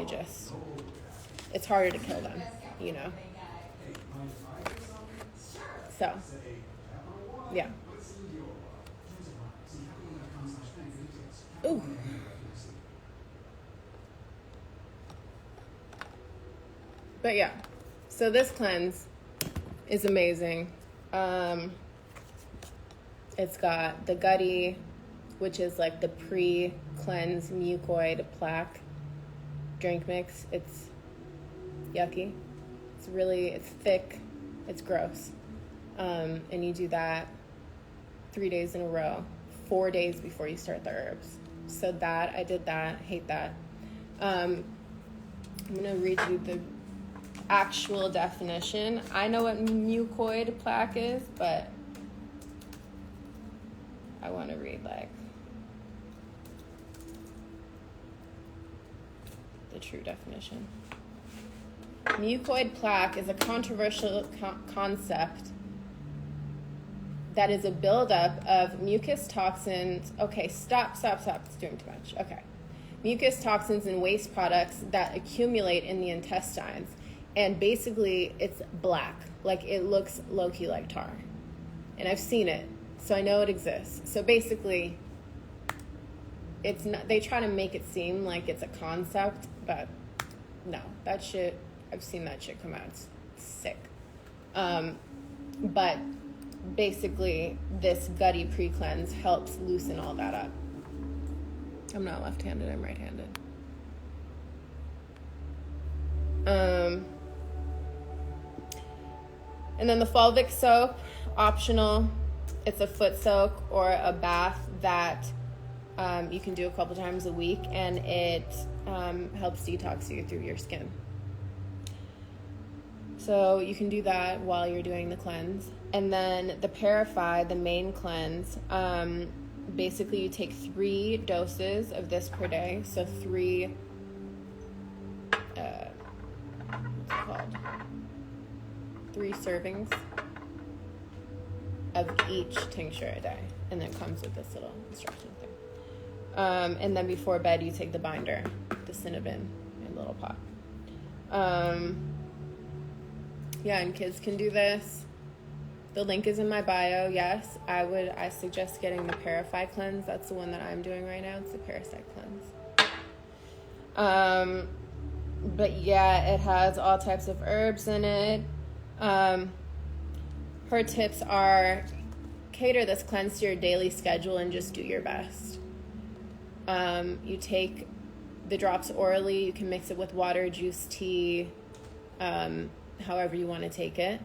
it's harder to kill them, you know? So, yeah. Ooh. But yeah, so this cleanse is amazing. It's got the gutty, which is like the pre-cleanse mucoid plaque drink mix. It's yucky. It's thick. It's gross. And you do that 3 days in a row, 4 days before you start the herbs. So I did that, hate that. I'm going to read you the actual definition. I know what mucoid plaque is, but I want to read like the true definition. Mucoid plaque is a controversial concept that is a buildup of mucus toxins. Okay, stop. It's doing too much. Okay. Mucus toxins and waste products that accumulate in the intestines. And basically, it's black. Like, it looks low-key like tar. And I've seen it, so I know it exists. So basically, it's not. They try to make it seem like it's a concept, but no. That shit, I've seen that shit come out. It's sick. But basically, this gutty pre-cleanse helps loosen all that up. I'm not left-handed, I'm right-handed. And then the fulvic soap, optional. It's a foot soak or a bath that you can do a couple times a week, and it helps detox you through your skin. So you can do that while you're doing the cleanse. And then the Purify, the main cleanse, basically you take 3 doses of this per day. So 3, what's it called? 3 servings of each tincture a day. And then it comes with this little instruction thing. And then before bed, you take the binder, the cinnamon, in a little pot. Yeah, and kids can do this. The link is in my bio. Yes, I suggest getting the Purify cleanse. That's the one that I'm doing right now. It's the Parasite cleanse. But yeah, it has all types of herbs in it. Her tips are cater this cleanse to your daily schedule and just do your best. You take the drops orally. You can mix it with water, juice, tea, however you want to take it.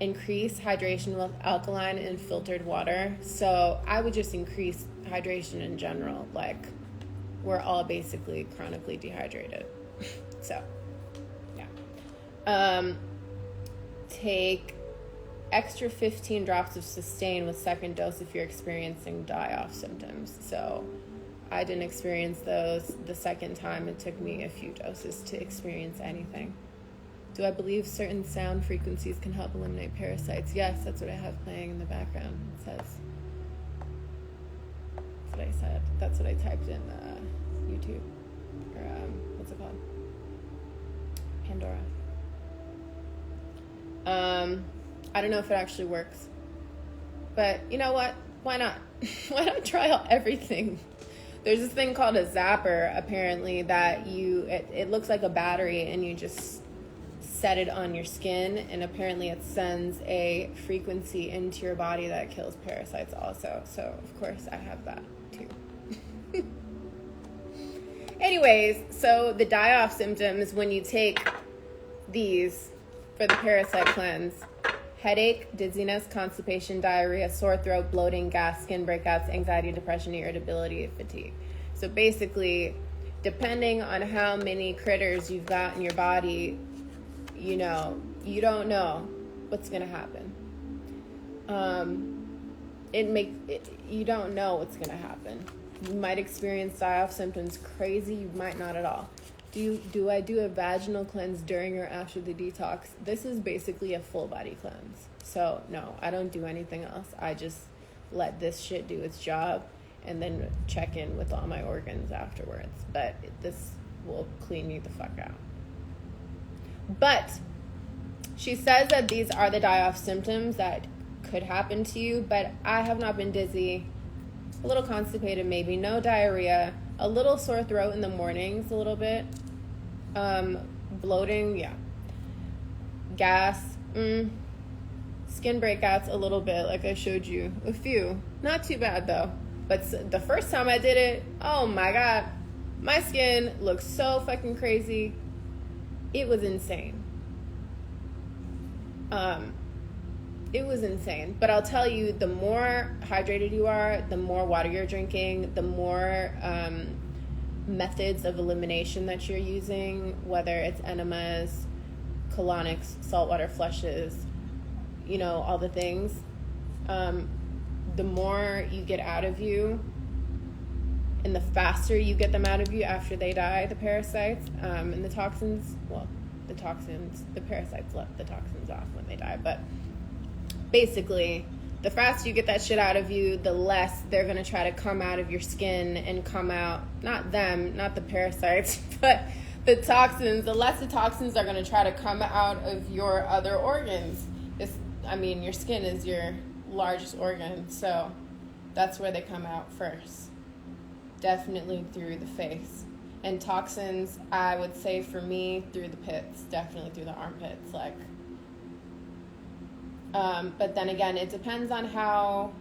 Increase hydration with alkaline and filtered water. So I would just increase hydration in general. Like, we're all basically chronically dehydrated. So, yeah. Take extra 15 drops of Sustain with second dose if you're experiencing die-off symptoms. So I didn't experience those the second time. It took me a few doses to experience anything. Do I believe certain sound frequencies can help eliminate parasites? Yes, that's what I have playing in the background. It says. That's what I said. That's what I typed in YouTube. Or, what's it called? Pandora. I don't know if it actually works. But you know what? Why not? Why not try out everything? There's this thing called a zapper, apparently, that it looks like a battery, and you just set it on your skin, and apparently it sends a frequency into your body that kills parasites also. So of course I have that too. Anyways, so the die-off symptoms when you take these for the parasite cleanse: headache, dizziness, constipation, diarrhea, sore throat, bloating, gas, skin breakouts, anxiety, depression, irritability, fatigue. So basically, depending on how many critters you've got in your body, you don't know what's going to happen. You don't know what's going to happen. You might experience die-off symptoms. Crazy, you might not at all. Do I do a vaginal cleanse during or after the detox? This is basically a full body cleanse. So no, I don't do anything else. I just let this shit do its job and then check in with all my organs afterwards. But this will clean you the fuck out. But she says that these are the die-off symptoms that could happen to you, but I have not been dizzy, a little constipated maybe, no diarrhea, a little sore throat in the mornings a little bit, bloating, yeah, gas, skin breakouts a little bit, like I showed you, a few, not too bad though. But the first time I did it, oh my God, my skin looked so fucking crazy. It was insane. It was insane. But I'll tell you, the more hydrated you are, the more water you're drinking, the more methods of elimination that you're using, whether it's enemas, colonics, saltwater flushes, you know, all the things, the more you get out of you and the faster you get them out of you after they die, the parasites, and the toxins, well, the parasites let the toxins off when they die, but basically, the faster you get that shit out of you, the less they're going to try to come out of your skin and come out, not the parasites, but the toxins, the less the toxins are going to try to come out of your other organs. Your skin is your largest organ, so that's where they come out first. Definitely through the face. And toxins, I would say for me, through the pits, definitely through the armpits, like. But then again, it depends on how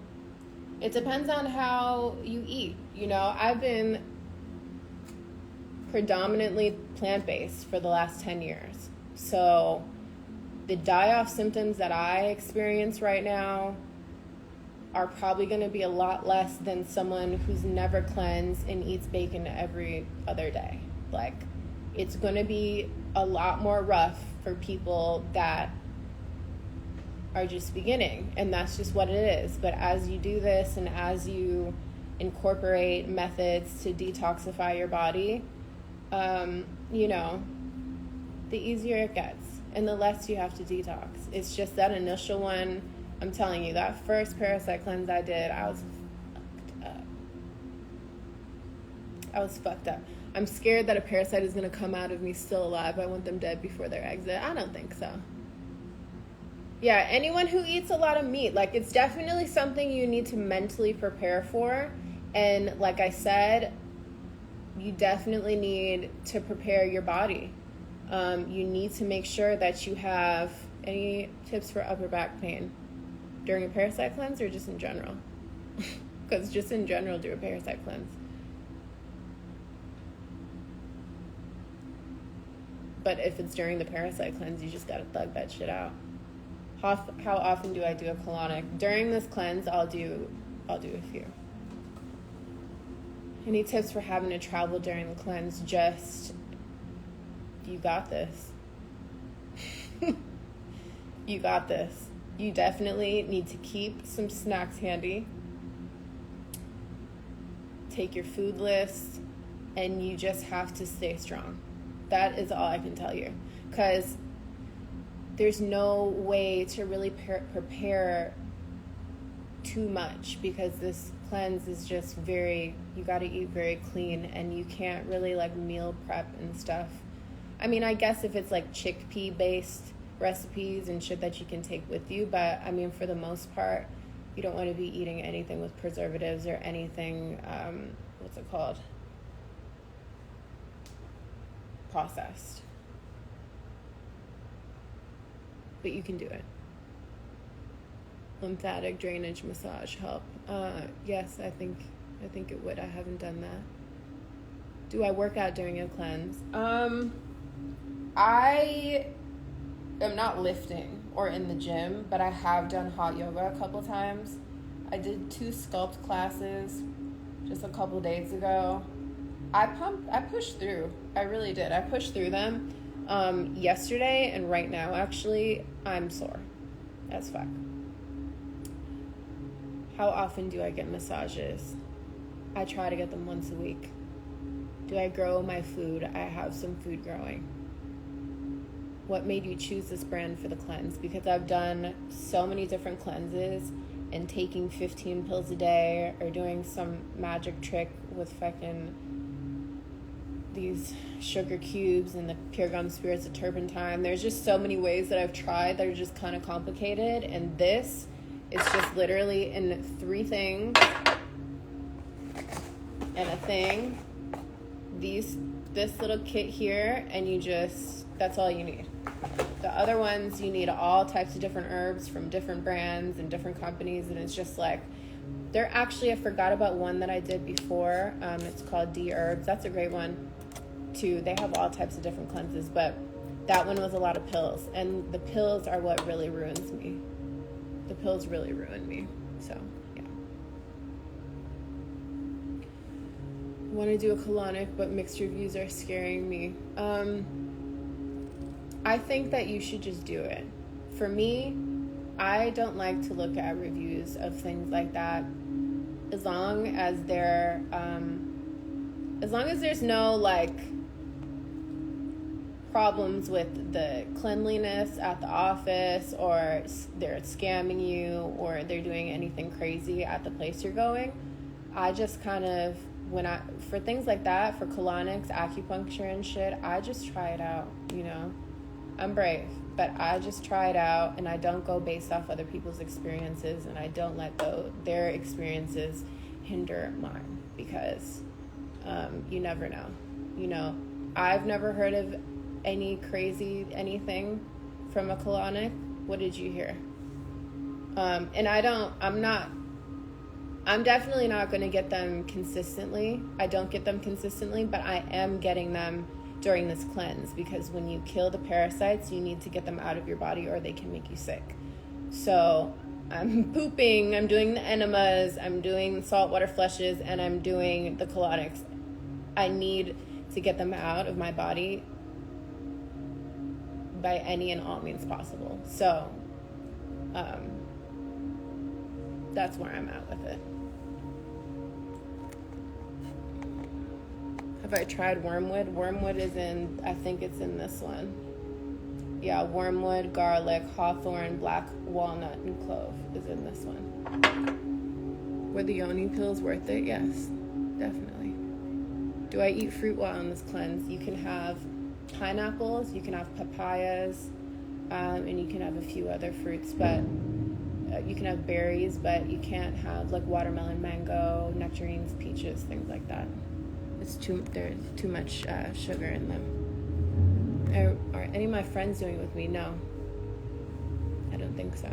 you eat. You know, I've been predominantly plant-based for the last 10 years. So the die-off symptoms that I experience right now are probably going to be a lot less than someone who's never cleansed and eats bacon every other day. Like, it's going to be a lot more rough for people that are just beginning, and that's just what it is. But as you do this and as you incorporate methods to detoxify your body, you know, the easier it gets and the less you have to detox. It's just that initial one. I'm telling you, that first parasite cleanse I did, I was fucked up. I'm scared that a parasite is going to come out of me still alive. I want them dead before their exit. I don't think so. Yeah, anyone who eats a lot of meat, like, it's definitely something you need to mentally prepare for. And like I said, you definitely need to prepare your body. You need to make sure that you have any tips for upper back pain during a parasite cleanse or just in general? Because just in general, do a parasite cleanse. But if it's during the parasite cleanse, you just gotta thug that shit out. How often do I do a colonic? During this cleanse, I'll do a few. Any tips for having to travel during the cleanse? Just, you got this. You got this. You definitely need to keep some snacks handy. Take your food list, and you just have to stay strong. That is all I can tell you. Because there's no way to really prepare too much, because this cleanse is just you got to eat very clean, and you can't really like meal prep and stuff. I mean, I guess if it's like chickpea based recipes and shit that you can take with you, but I mean, for the most part, you don't want to be eating anything with preservatives or anything, what's it called? Processed. But you can do it. Lymphatic drainage massage help. Yes, I think it would. I haven't done that. Do I work out during a cleanse? I am not lifting or in the gym, but I have done hot yoga a couple times. I did 2 sculpt classes just a couple days ago. I pushed through. I really did. I pushed through them yesterday, and right now, actually, I'm sore as fuck. How often do I get massages? I try to get them once a week. Do I grow my food? I have some food growing. What made you choose this brand for the cleanse? Because I've done so many different cleanses, and taking 15 pills a day or doing some magic trick with fucking these sugar cubes and the pure gum spirits of turpentine. There's just so many ways that I've tried that are just kind of complicated, and this is just literally in 3 things and a thing, this little kit here, and that's all you need. The other ones, you need all types of different herbs from different brands and different companies, and it's just like, I forgot about one that I did before. It's called D Herbs. That's a great one too. They have all types of different cleanses, but that one was a lot of pills, and the pills are what really ruins me. The pills really ruin me. So yeah. I want to do a colonic, but mixed reviews are scaring me. I think that you should just do it. For me, I don't like to look at reviews of things like that. As long as there's no like problems with the cleanliness at the office, or they're scamming you, or they're doing anything crazy at the place you're going, I just kind of, for things like that, for colonics, acupuncture and shit, I just try it out, you know? I'm brave, but I just try it out, and I don't go based off other people's experiences, and I don't let their experiences hinder mine, because you never know. You know, I've never heard of any crazy anything from a colonic. What did you hear? And I'm definitely not going to get them consistently. I don't get them consistently, but I am getting them during this cleanse, because when you kill the parasites, you need to get them out of your body or they can make you sick. So I'm pooping, I'm doing the enemas, I'm doing saltwater flushes, and I'm doing the colonics. I need to get them out of my body by any and all means possible. So that's where I'm at with it. Have I tried wormwood? Wormwood is I think it's in this one. Yeah, wormwood, garlic, hawthorn, black walnut, and clove is in this one. Were the yoni pills worth it? Yes, definitely. Do I eat fruit while on this cleanse? You can have pineapples, you can have papayas, and you can have a few other fruits, but you can have berries, but you can't have like watermelon, mango, nectarines, peaches, things like that. There's too much sugar in them. Are any of my friends doing it with me? No. I don't think so.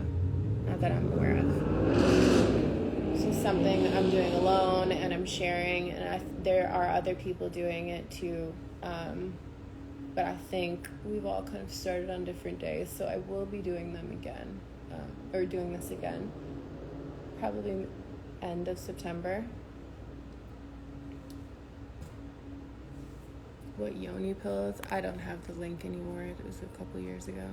Not that I'm aware of. This is something I'm doing alone, and I'm sharing, and there are other people doing it too. But I think we've all kind of started on different days, so I will be doing them again, or doing this again, probably end of September. What yoni pills? I don't have the link anymore. It was a couple years ago.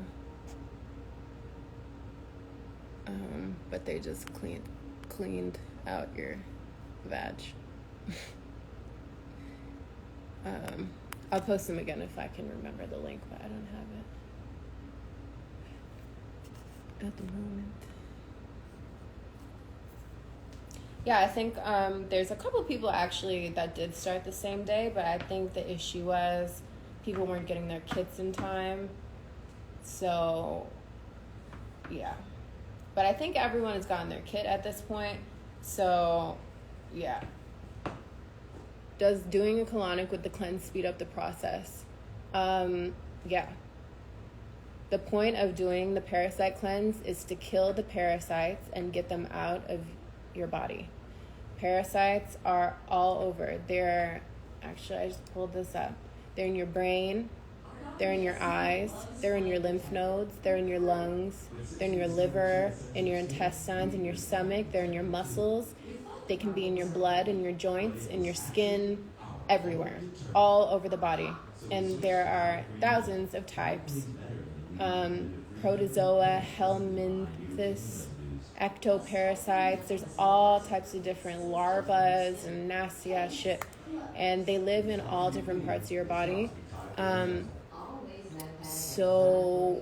But they just cleaned out your vag. I'll post them again if I can remember the link, but I don't have it at the moment. Yeah, I think there's a couple of people actually that did start the same day, but I think the issue was people weren't getting their kits in time. So, yeah. But I think everyone has gotten their kit at this point. So, yeah. Does doing a colonic with the cleanse speed up the process? Yeah. The point of doing the parasite cleanse is to kill the parasites and get them out of your body. Parasites are all over. Actually, I just pulled this up. They're in your brain, they're in your eyes, they're in your lymph nodes, they're in your lungs, they're in your liver, in your intestines, in your stomach, they're in your muscles. They can be in your blood, in your joints, in your skin, everywhere, all over the body. And there are thousands of types. Protozoa, helminthes, ectoparasites. There's all types of different larvas and nasty ass shit. And they live in all different parts of your body. So,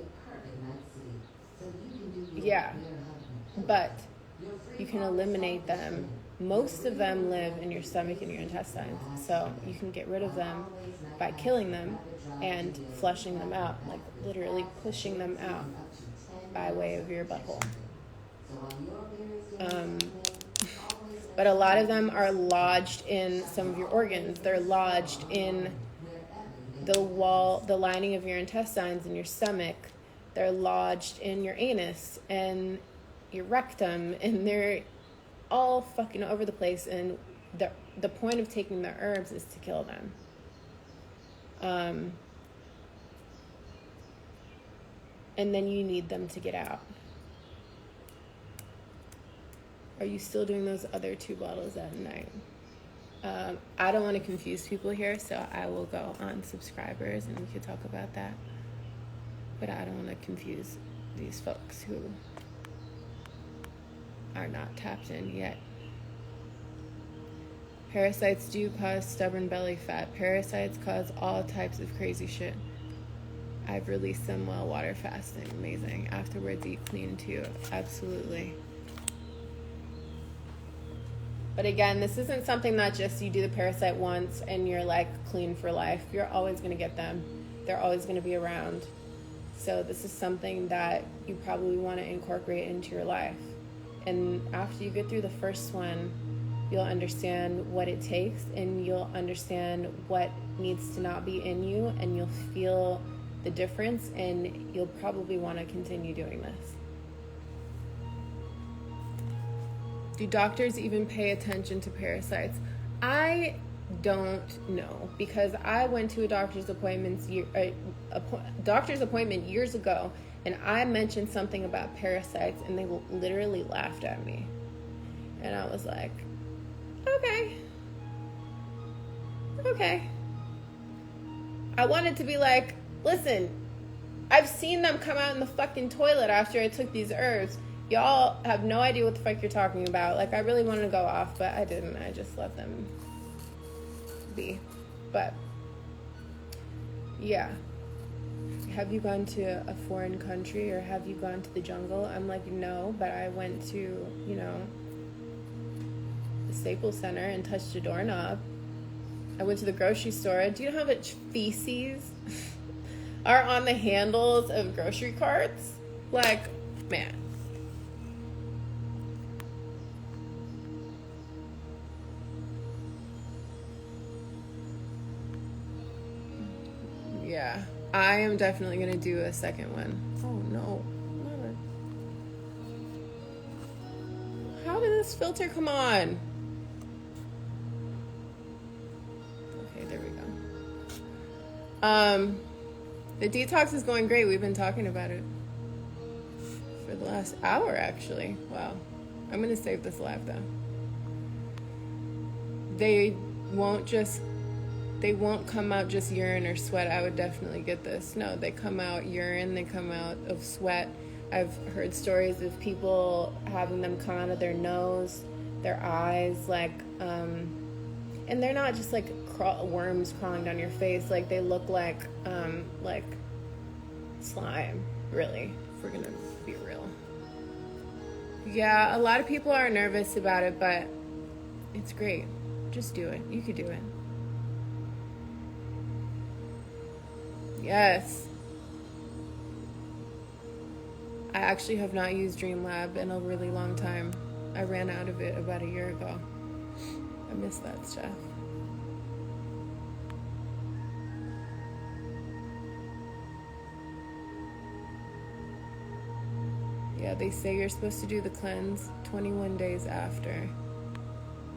yeah. But you can eliminate them. Most of them live in your stomach and your intestines. So you can get rid of them by killing them and flushing them out, like literally pushing them out by way of your butthole. But a lot of them are lodged in some of your organs. They're lodged in the lining of your intestines and your stomach. They're lodged in your anus and your rectum, and they're all fucking over the place. And the point of taking the herbs is to kill them. And then you need them to get out. Are you still doing those other 2 bottles at night? I don't want to confuse people here, so I will go on subscribers and we could talk about that. But I don't want to confuse these folks who are not tapped in yet. Parasites do cause stubborn belly fat. Parasites cause all types of crazy shit. I've released them while water fasting. Amazing. Afterwards, eat clean too. Absolutely. But again, this isn't something that just you do the parasite once and you're like clean for life. You're always going to get them. They're always going to be around. So this is something that you probably want to incorporate into your life. And after you get through the first one, you'll understand what it takes, and you'll understand what needs to not be in you, and you'll feel the difference, and you'll probably want to continue doing this. Do doctors even pay attention to parasites? I don't know, because I went to a doctor's appointment years ago, and I mentioned something about parasites, and they literally laughed at me. And I was like, okay. I wanted to be like, listen, I've seen them come out in the fucking toilet after I took these herbs. Y'all have no idea what the fuck you're talking about. Like, I really wanted to go off, but I didn't. I just let them be. But, yeah. Have you gone to a foreign country, or have you gone to the jungle? I'm like, no, but I went to, the Staples Center and touched a doorknob. I went to the grocery store. Do you know how much feces are on the handles of grocery carts? Like, man. Yeah, I am definitely going to do a second one. Oh, no. How did this filter come on? Okay, there we go. The detox is going great. We've been talking about it for the last hour, actually. Wow. I'm going to save this live, though. They won't come out just urine or sweat. I would definitely get this. No, they come out urine, they come out of sweat. I've heard stories of people having them come out of their nose, their eyes, and they're not just like worms crawling down your face. Like, they look like slime, really, if we're gonna be real. Yeah, a lot of people are nervous about it, but it's great. Just do it. You could do it. Yes. I actually have not used Dreamlab in a really long time. I ran out of it about a year ago. I miss that stuff. Yeah, they say you're supposed to do the cleanse 21 days after.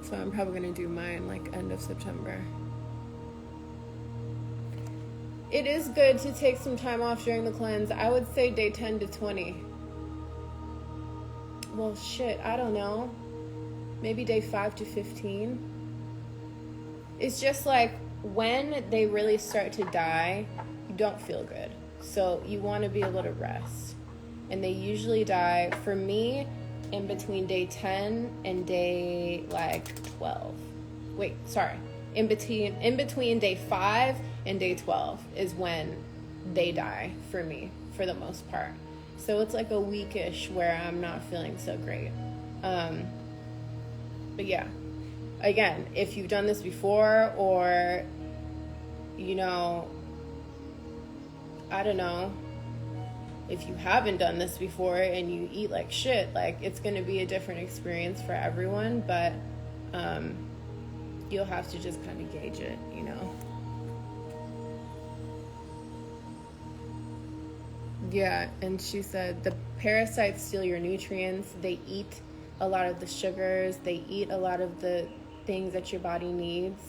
So I'm probably going to do mine like end of September. It is good to take some time off during the cleanse. I would say day 10 to 20. Well, shit, I don't know. Maybe day 5 to 15. It's just like when they really start to die, you don't feel good. So you want to be able to rest. And they usually die, for me, in between day 10 and day like 12. Wait, sorry. In between day 5 and day 12 is when they die for me, for the most part. So it's like a weekish where I'm not feeling so great. But yeah, again, if you've done this before, or, you know, I don't know, if you haven't done this before and you eat like shit, like, it's going to be a different experience for everyone, but you'll have to just kind of gauge it, you know. Yeah, and she said the parasites steal your nutrients. They eat a lot of the sugars. They eat a lot of the things that your body needs.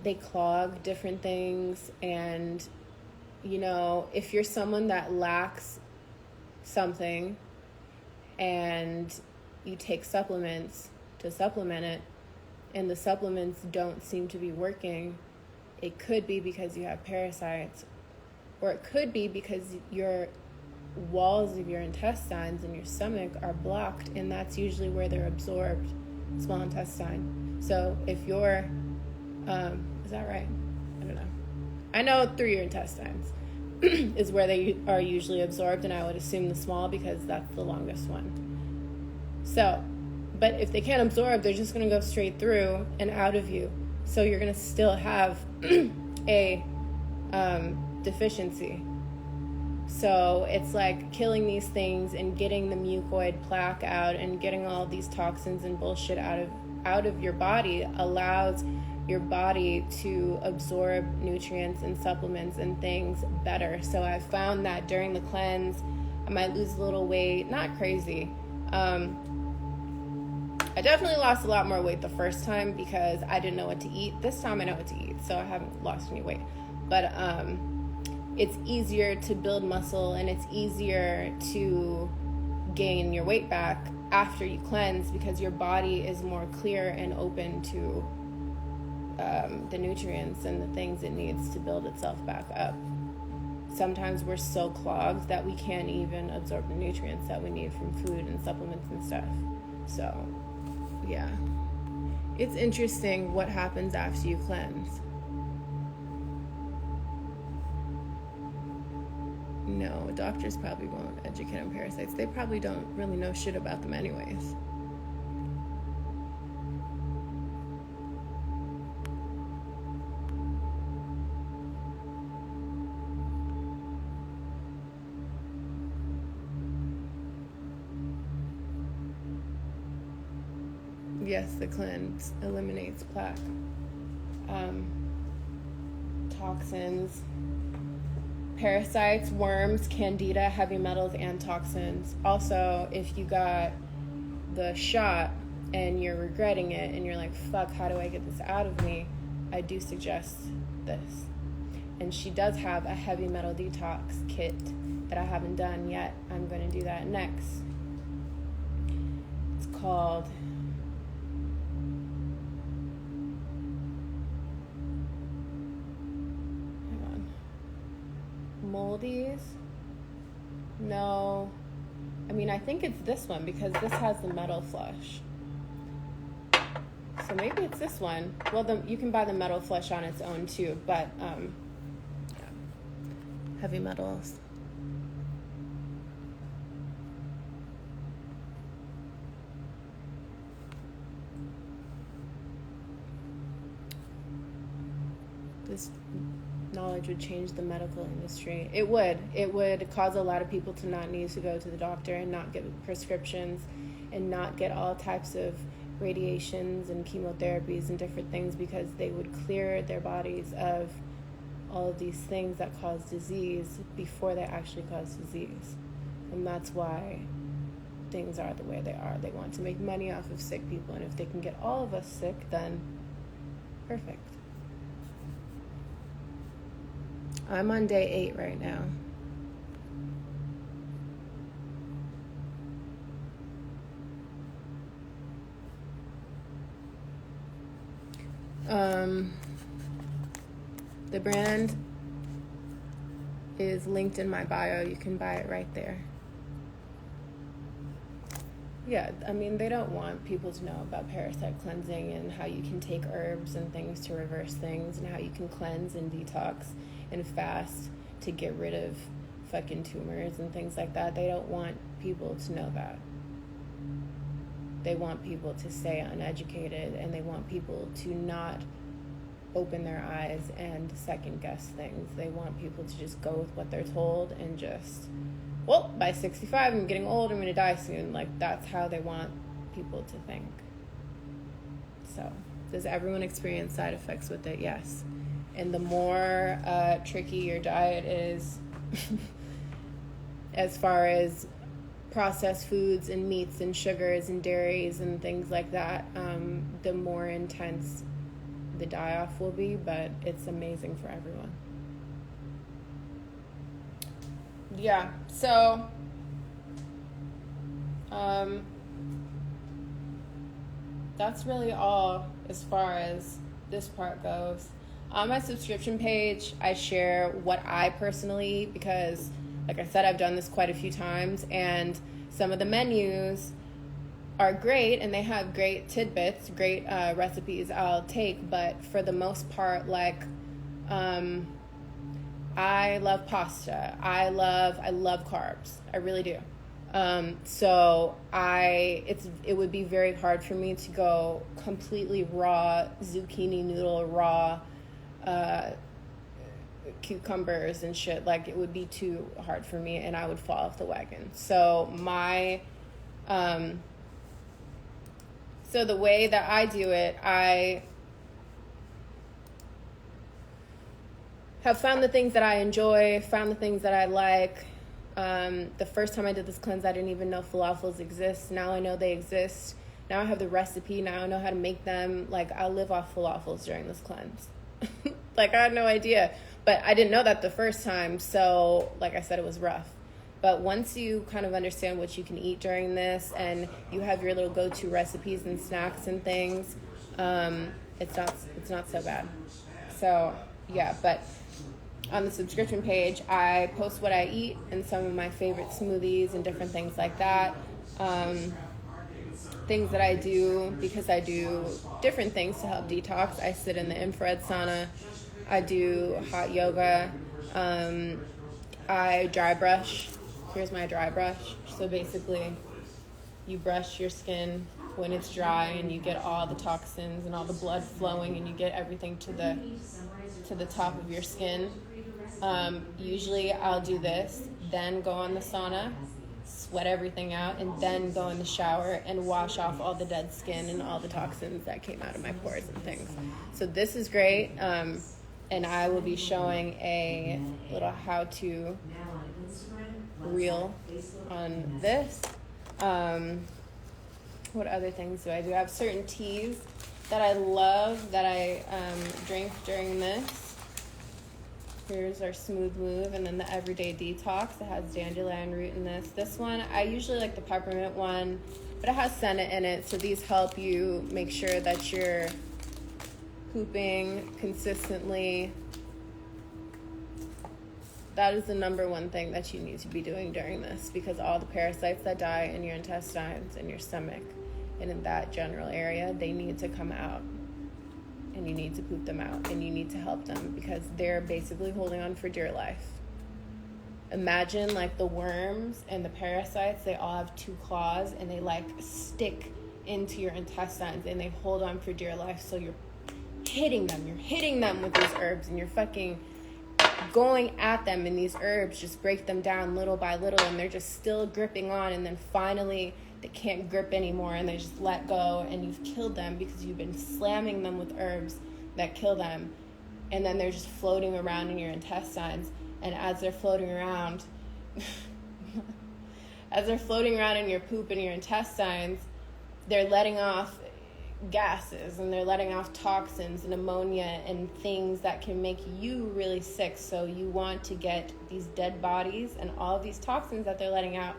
They clog different things. And, you know, if you're someone that lacks something and you take supplements to supplement it, and the supplements don't seem to be working, it could be because you have parasites. Or it could be because your walls of your intestines and your stomach are blocked, and that's usually where they're absorbed, small intestine. So if you're, is that right? I don't know. I know through your intestines is where they are usually absorbed, and I would assume the small because that's the longest one. So, but if they can't absorb, they're just going to go straight through and out of you. So you're going to still have a deficiency. So it's like killing these things and getting the mucoid plaque out and getting all these toxins and bullshit out of your body allows your body to absorb nutrients and supplements and things better. So I found that during the cleanse, I might lose a little weight, not crazy. I definitely lost a lot more weight the first time because I didn't know what to eat. This time I know what to eat, so I haven't lost any weight. But it's easier to build muscle, and it's easier to gain your weight back after you cleanse because your body is more clear and open to the nutrients and the things it needs to build itself back up. Sometimes we're so clogged that we can't even absorb the nutrients that we need from food and supplements and stuff. So, yeah. It's interesting what happens after you cleanse. No, doctors probably won't educate on parasites. They probably don't really know shit about them anyways. Yes, the cleanse eliminates plaque. Toxins, parasites, worms, candida, heavy metals, and toxins. Also, if you got the shot and you're regretting it and you're like, fuck, how do I get this out of me? I do suggest this. And she does have a heavy metal detox kit that I haven't done yet. I'm going to do that next. It's called... Moldies? No. I mean, I think it's this one because this has the metal flush. So maybe it's this one. Well, you can buy the metal flush on its own too, but yeah. Heavy metals. This knowledge would change the medical industry. It would cause a lot of people to not need to go to the doctor and not get prescriptions and not get all types of radiations and chemotherapies and different things because they would clear their bodies of all of these things that cause disease before they actually cause disease. And that's why things are the way they are. They want to make money off of sick people, and if they can get all of us sick, then perfect. I'm on day 8 right now. The brand is linked in my bio. You can buy it right there. Yeah, I mean, they don't want people to know about parasite cleansing and how you can take herbs and things to reverse things and how you can cleanse and detox and fast to get rid of fucking tumors and things like that. They don't want people to know that. They want people to stay uneducated, and they want people to not open their eyes and second guess things. They want people to just go with what they're told and just, well, by 65, I'm getting old, I'm going to die soon. Like, that's how they want people to think. So, does everyone experience side effects with it? Yes. And the more tricky your diet is, as far as processed foods and meats and sugars and dairies and things like that, the more intense the die-off will be, but it's amazing for everyone. Yeah, so that's really all as far as this part goes. On my subscription page, I share what I personally eat because, like I said, I've done this quite a few times, and some of the menus are great and they have great tidbits, great recipes I'll take, but for the most part, like, I love pasta. I love carbs. I really do. So it would be very hard for me to go completely raw zucchini noodle, raw cucumbers and shit. Like, it would be too hard for me and I would fall off the wagon. So so the way that I do it, I have found the things that I enjoy, found the things that I like. The first time I did this cleanse, I didn't even know falafels exist. Now I know they exist. Now I have the recipe. Now I know how to make them. Like, I live off falafels during this cleanse. Like, I had no idea. But I didn't know that the first time. So, like I said, it was rough. But once you kind of understand what you can eat during this and you have your little go-to recipes and snacks and things, it's not so bad. So, yeah, but on the subscription page, I post what I eat and some of my favorite smoothies and different things like that. Things that I do, because I do different things to help detox. I sit in the infrared sauna. I do hot yoga. I dry brush. Here's my dry brush. So basically, you brush your skin when it's dry and you get all the toxins and all the blood flowing and you get everything to the top of your skin. Usually I'll do this, then go on the sauna, sweat everything out, and then go in the shower and wash off all the dead skin and all the toxins that came out of my pores and things. So this is great, and I will be showing a little how-to reel on this. What other things do? I have certain teas that I love that I drink during this. Here's our Smooth Move, and then the Everyday Detox. It has dandelion root in this. This one, I usually like the peppermint one, but it has senna in it, so these help you make sure that you're pooping consistently. That is the number one thing that you need to be doing during this, because all the parasites that die in your intestines and your stomach and in that general area, they need to come out. And you need to poop them out, and you need to help them because they're basically holding on for dear life. Imagine like the worms and the parasites, they all have two claws and they like stick into your intestines and they hold on for dear life. So you're hitting them with these herbs, and you're fucking going at them, and these herbs just break them down little by little, and they're just still gripping on, and then finally they can't grip anymore and they just let go, and you've killed them because you've been slamming them with herbs that kill them, and then they're just floating around in your intestines. And as they're floating around in your poop and your intestines, they're letting off gases and they're letting off toxins and ammonia and things that can make you really sick. So you want to get these dead bodies and all of these toxins that they're letting out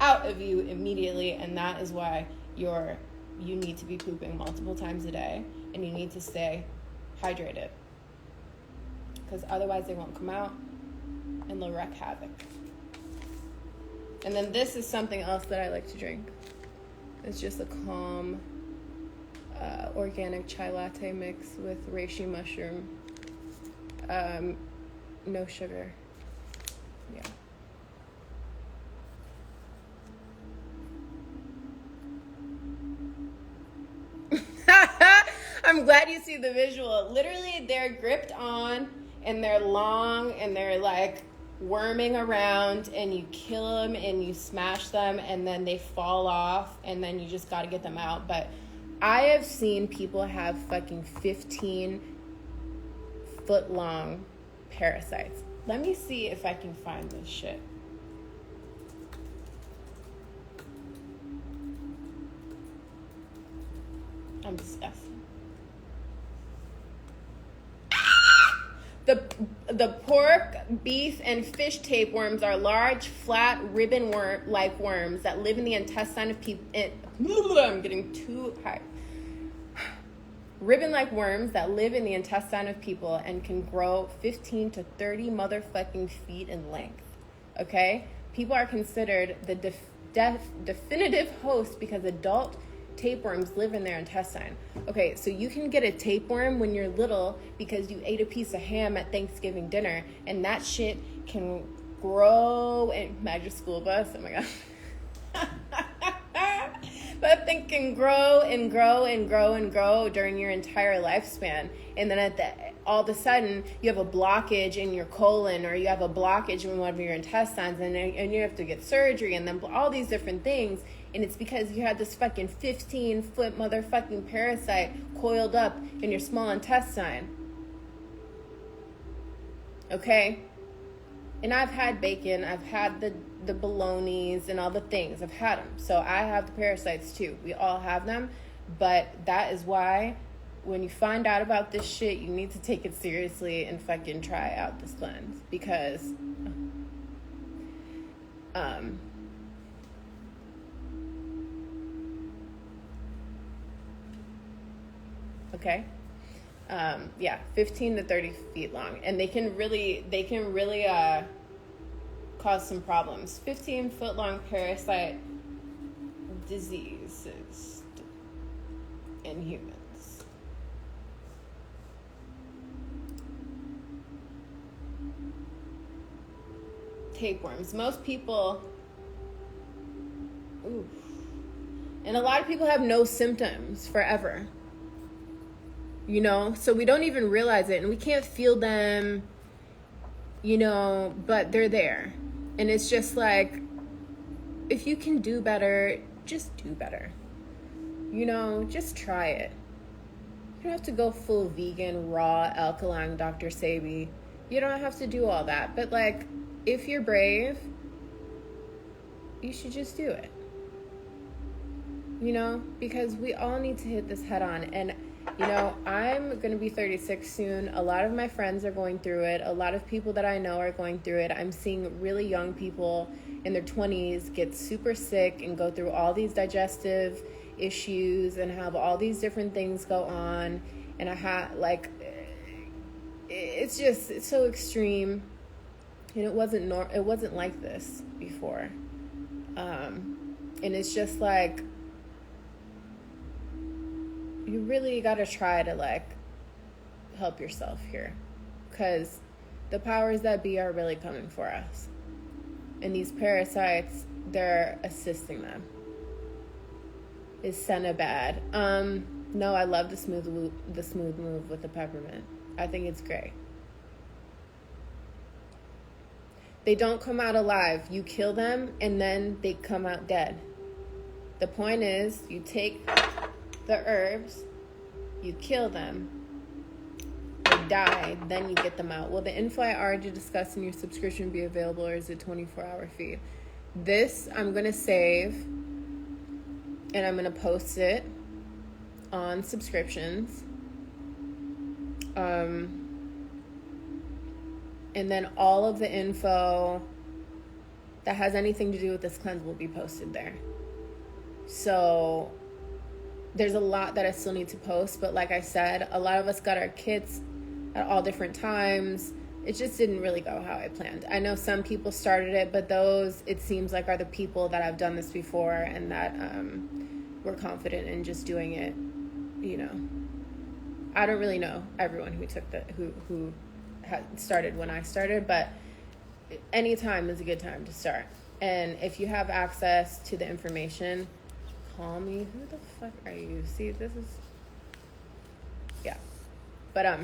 of you immediately, and that is why you need to be pooping multiple times a day, and you need to stay hydrated, because otherwise they won't come out and they'll wreak havoc. And then this is something else that I like to drink. It's just a calm, organic chai latte mix with reishi mushroom. No sugar. Yeah. I'm glad you see the visual. Literally, they're gripped on and they're long and they're like worming around, and you kill them and you smash them and then they fall off and then you just got to get them out. But I have seen people have fucking 15-foot long parasites. Let me see if I can find this shit. I'm disgusted. The pork, beef, and fish tapeworms are large, flat, ribbon-like worms that live in the intestine of people. I'm getting too high. Ribbon-like worms that live in the intestine of people and can grow 15 to 30 motherfucking feet in length. Okay? People are considered the definitive host because adult tapeworms live in their intestine. Okay, so you can get a tapeworm when you're little because you ate a piece of ham at Thanksgiving dinner, and that shit can grow in Magic School Bus. Oh my god. That thing can grow and grow and grow and grow during your entire lifespan, and then all of a sudden you have a blockage in your colon, or you have a blockage in one of your intestines, and you have to get surgery, and then all these different things. And it's because you had this fucking 15-foot motherfucking parasite coiled up in your small intestine. Okay? And I've had bacon, I've had the bolognas and all the things. I've had them. So I have the parasites too. We all have them. But that is why when you find out about this shit, you need to take it seriously and fucking try out this cleanse. Because okay. 15 to 30 feet long, and they can really cause some problems. 15-foot long parasite diseases in humans. Tapeworms. Most people, and a lot of people have no symptoms forever. You know, so we don't even realize it, and we can't feel them, you know, but they're there. And it's just like, if you can do better, just do better. You know, just try it. You don't have to go full vegan, raw, alkaline, Dr. Sebi. You don't have to do all that. But like, if you're brave, you should just do it. You know, because we all need to hit this head on. And you know, I'm going to be 36 soon. A lot of my friends are going through it. A lot of people that I know are going through it. I'm seeing really young people in their 20s get super sick and go through all these digestive issues and have all these different things go on. And it's so extreme. And it wasn't like this before. And it's just like, you really got to try to like help yourself here, because the powers that be are really coming for us, and these parasites, they're assisting them. Is senna bad? No, I love the smooth move with the peppermint. I think it's great. They don't come out alive. You kill them and then they come out dead. The point is, you take the herbs, you kill them, they die, then you get them out. Will the info I already discussed in your subscription be available, or is it 24-hour feed? This I'm going to save, and I'm going to post it on subscriptions. And then all of the info that has anything to do with this cleanse will be posted there. So there's a lot that I still need to post, but like I said, a lot of us got our kits at all different times. It just didn't really go how I planned. I know some people started it, but those, it seems like, are the people that have done this before and that were confident in just doing it, I don't really know everyone who had started when I started, but any time is a good time to start. And if you have access to the information, call me. Who the fuck are you? See, this is, yeah. But,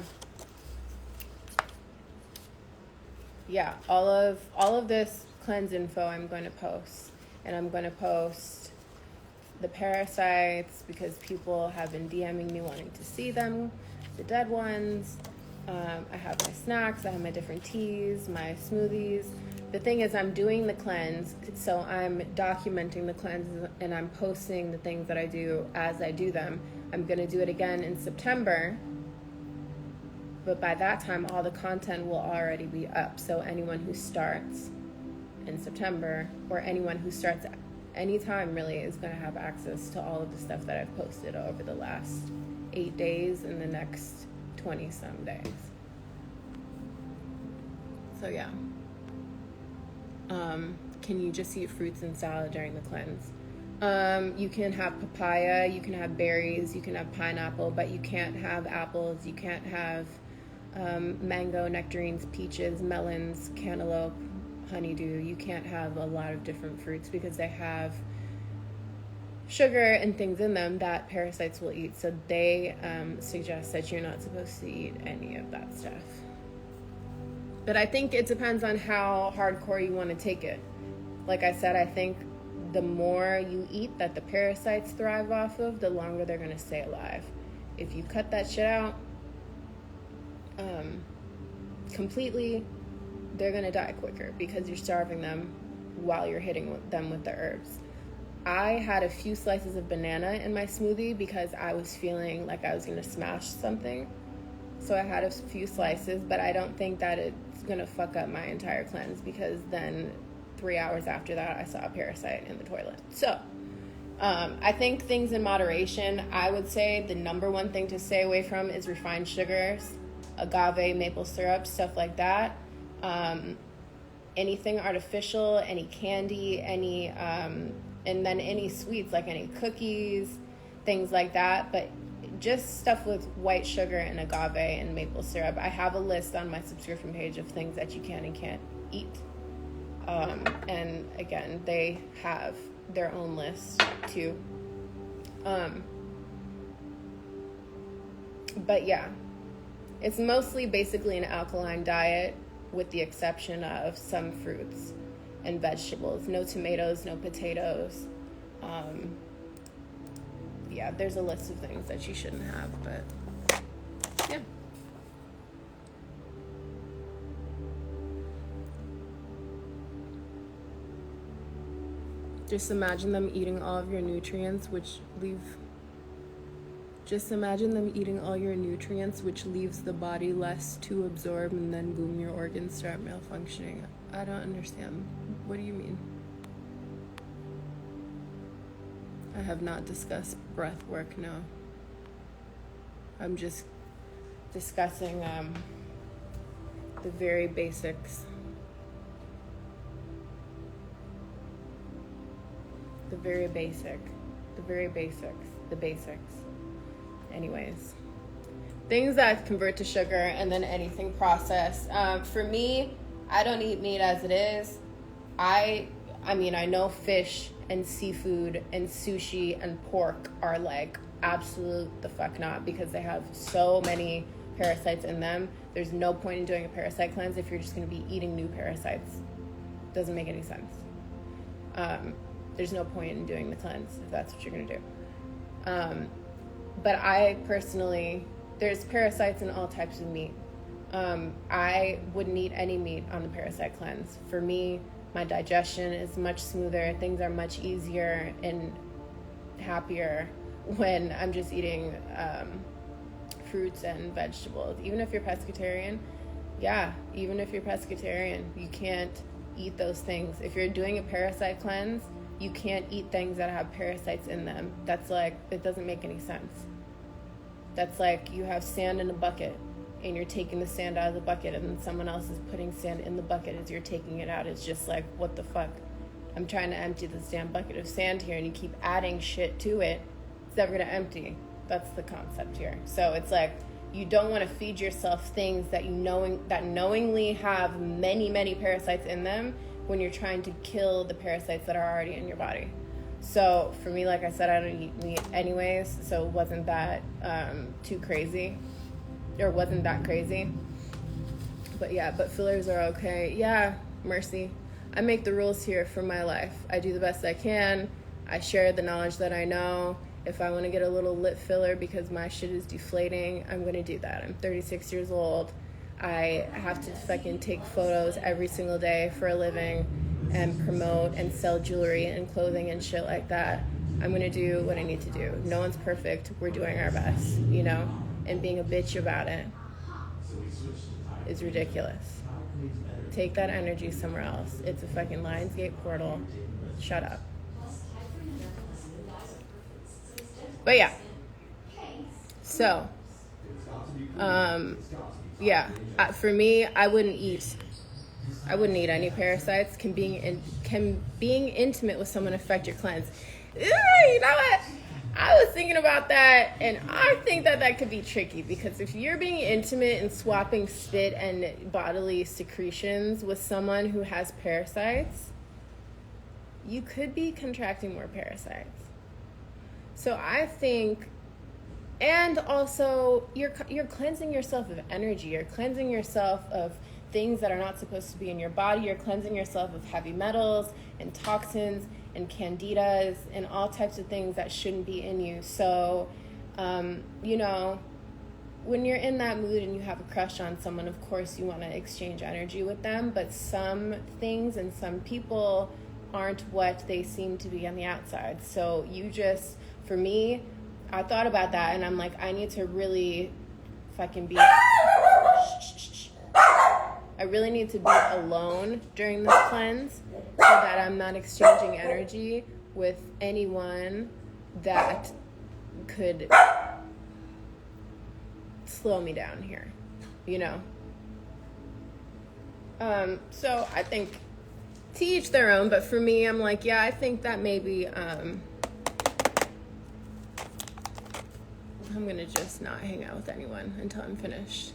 yeah, all of this cleanse info I'm going to post. And I'm going to post the parasites because people have been DMing me wanting to see them, the dead ones. I have my snacks, I have my different teas, my smoothies. The thing is, I'm doing the cleanse, so I'm documenting the cleanse and I'm posting the things that I do as I do them. I'm going to do it again in September, but by that time, all the content will already be up. So anyone who starts in September, or anyone who starts anytime really, is going to have access to all of the stuff that I've posted over the last 8 days and the next 20 some days. So yeah. Can you just eat fruits and salad during the cleanse? You can have papaya, you can have berries, you can have pineapple, but you can't have apples, you can't have mango, nectarines, peaches, melons, cantaloupe, honeydew. You can't have a lot of different fruits because they have sugar and things in them that parasites will eat. So they suggest that you're not supposed to eat any of that stuff. But I think it depends on how hardcore you want to take it. Like I said, I think the more you eat that the parasites thrive off of, the longer they're going to stay alive. If you cut that shit out completely, they're going to die quicker because you're starving them while you're hitting them with the herbs. I had a few slices of banana in my smoothie because I was feeling like I was going to smash something. So I had a few slices, but I don't think that it's going to fuck up my entire cleanse because then 3 hours after that, I saw a parasite in the toilet. So I think things in moderation. I would say the number one thing to stay away from is refined sugars, agave, maple syrup, stuff like that. Anything artificial, any candy, any, and then any sweets, like any cookies, things like that. But just stuff with white sugar and agave and maple syrup. I have a list on my subscription page of things that you can and can't eat. And again, they have their own list too. But yeah, it's mostly basically an alkaline diet with the exception of some fruits and vegetables. No tomatoes, no potatoes. Yeah, there's a list of things that you shouldn't have, but yeah. Just imagine them eating all of your nutrients, which leaves the body less to absorb, and then boom, your organs start malfunctioning. I don't understand. What do you mean? I have not discussed breath work, no. I'm just discussing the very basics. The basics. Anyways, things that convert to sugar and then anything processed. For me, I don't eat meat as it is. I mean, I know fish and seafood and sushi and pork are like absolute the fuck not because they have so many parasites in them. There's no point in doing a parasite cleanse if you're just going to be eating new parasites. Doesn't make any sense. There's no point in doing the cleanse if that's what you're going to do. But I personally, there's parasites in all types of meat. I wouldn't eat any meat on the parasite cleanse. For me, my digestion is much smoother. Things are much easier and happier when I'm just eating fruits and vegetables. Even if you're pescatarian, you can't eat those things. If you're doing a parasite cleanse, you can't eat things that have parasites in them. That's like, it doesn't make any sense. That's like you have sand in a bucket and you're taking the sand out of the bucket and then someone else is putting sand in the bucket as you're taking it out. It's just like, what the fuck? I'm trying to empty this damn bucket of sand here and you keep adding shit to it it's never going to empty. That's the concept here. So it's like, you don't want to feed yourself things that knowingly have many, many parasites in them when you're trying to kill the parasites that are already in your body. So for me, like I said, I don't eat meat anyways, so it wasn't that too crazy, or wasn't that crazy. But yeah, but fillers are okay. Yeah, Mercy. I make the rules here for my life. I do the best I can. I share the knowledge that I know. If I want to get a little lip filler because my shit is deflating, I'm going to do that. I'm 36 years old. I have to fucking take photos every single day for a living and promote and sell jewelry and clothing and shit like that. I'm going to do what I need to do. No one's perfect. We're doing our best, you know? And being a bitch about it is ridiculous. Take that energy somewhere else. It's a fucking Lionsgate portal. Shut up. But yeah. So, yeah. For me, I wouldn't eat any parasites. Can being intimate with someone affect your cleanse? You know what? I was thinking about that, and I think that could be tricky, because if you're being intimate and swapping spit and bodily secretions with someone who has parasites, you could be contracting more parasites. So I think, and also you're cleansing yourself of energy. You're cleansing yourself of things that are not supposed to be in your body. You're cleansing yourself of heavy metals and toxins and candidas and all types of things that shouldn't be in you. So, you know, when you're in that mood and you have a crush on someone, of course you want to exchange energy with them, but some things and some people aren't what they seem to be on the outside. So you just, for me, I thought about that, and I'm like, I need to really fucking be... I really need to be alone during this cleanse so that I'm not exchanging energy with anyone that could slow me down here, you know? So I think to each their own, but for me, I'm like, yeah, I think that maybe I'm gonna just not hang out with anyone until I'm finished.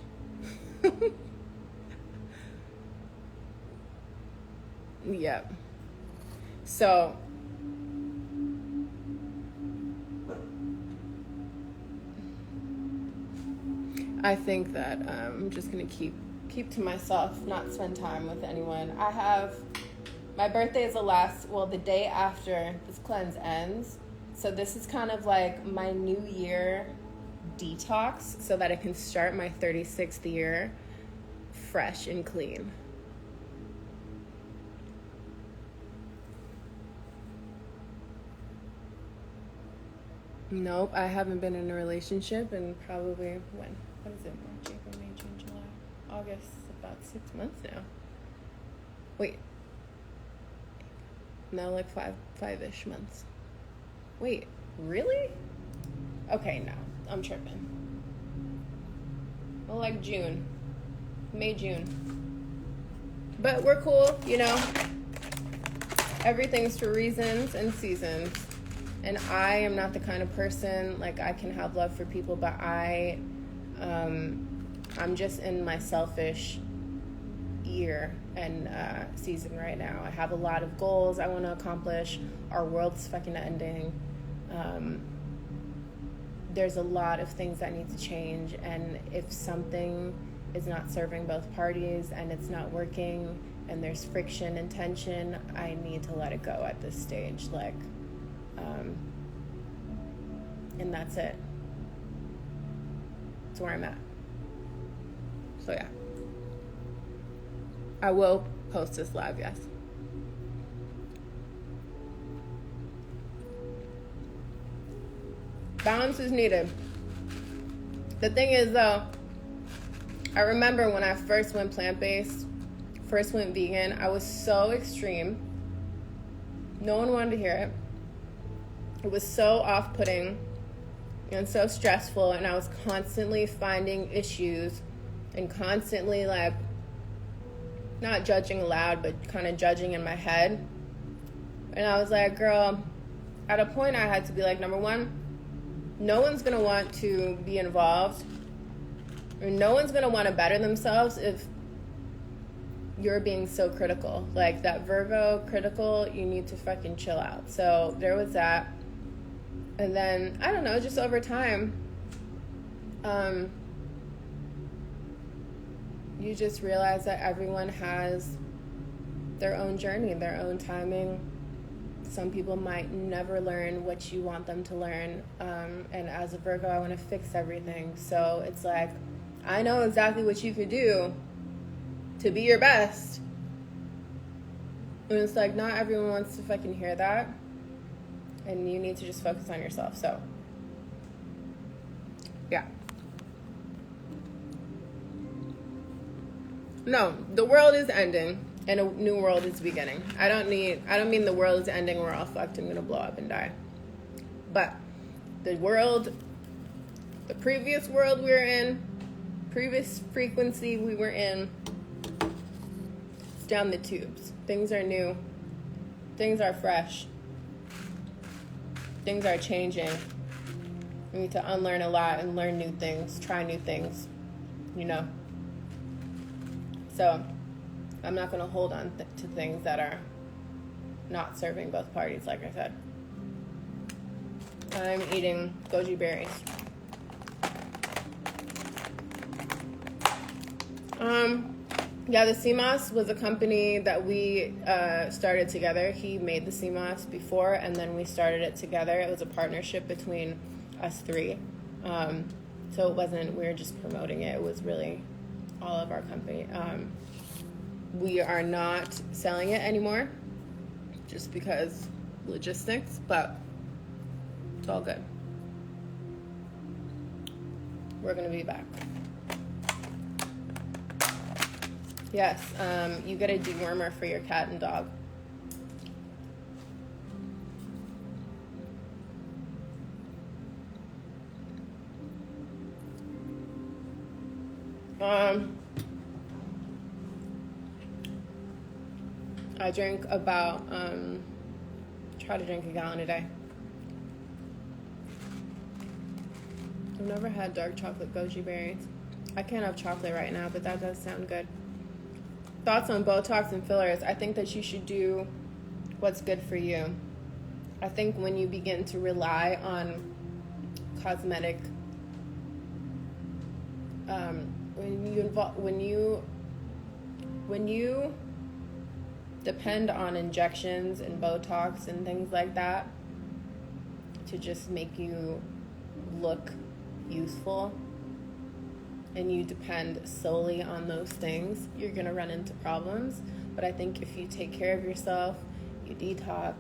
Yep. So I think that I'm just gonna keep to myself, not spend time with anyone. My birthday is the day after this cleanse ends. So this is kind of like my New Year detox, so that I can start my 36th year fresh and clean. Nope, I haven't been in a relationship in probably, what is it, March, April, May, June, July, August, about 6 months now. Wait. No, like five-ish months. Wait, really? Okay, no, I'm tripping. Well, like June. May, June. But we're cool, you know? Everything's for reasons and seasons. And I am not the kind of person, like, I can have love for people, but I'm just in my selfish year and season right now. I have a lot of goals I want to accomplish. Our world's fucking ending. There's a lot of things that need to change, and if something is not serving both parties and it's not working and there's friction and tension, I need to let it go at this stage. Like, and that's it. That's where I'm at. So yeah, I will post this live, yes. Balance is needed. The thing is, though, I remember when I first went plant-based, first went vegan, I was so extreme. No one wanted to hear it. It was so off-putting and so stressful, and I was constantly finding issues and constantly, like, not judging aloud, but kind of judging in my head. And I was like, girl, at a point I had to be like, number one, no one's going to want to be involved, or no one's going to want to better themselves if you're being so critical. Like that Virgo critical, you need to fucking chill out. So there was that. And then, I don't know, just over time, you just realize that everyone has their own journey, their own timing. Some people might never learn what you want them to learn. And as a Virgo, I want to fix everything. So it's like, I know exactly what you could do to be your best. And it's like, not everyone wants to fucking hear that. And you need to just focus on yourself. So, yeah. No, the world is ending and a new world is beginning. I don't mean the world is ending, we're all fucked and gonna blow up and die. But the previous world we were in, previous frequency we were in, it's down the tubes. Things are new. Things are fresh. Things are changing. We need to unlearn a lot and learn new things, try new things, you know. So I'm not going to hold on to things that are not serving both parties, like I said. I'm eating goji berries. Yeah, the CMOS was a company that we started together. He made the CMOS before, and then we started it together. It was a partnership between us three. So it wasn't, we were just promoting it. It was really all of our company. We are not selling it anymore, just because logistics, but it's all good. We're going to be back. Yes, you get a dewormer for your cat and dog. I drink about, try to drink a gallon a day. I've never had dark chocolate goji berries. I can't have chocolate right now, but that does sound good. Thoughts on Botox and fillers. I think that you should do what's good for you. I think when you begin to rely on cosmetic, when you depend on injections and Botox and things like that to just make you look youthful, and you depend solely on those things, you're going to run into problems. But I think if you take care of yourself, you detox,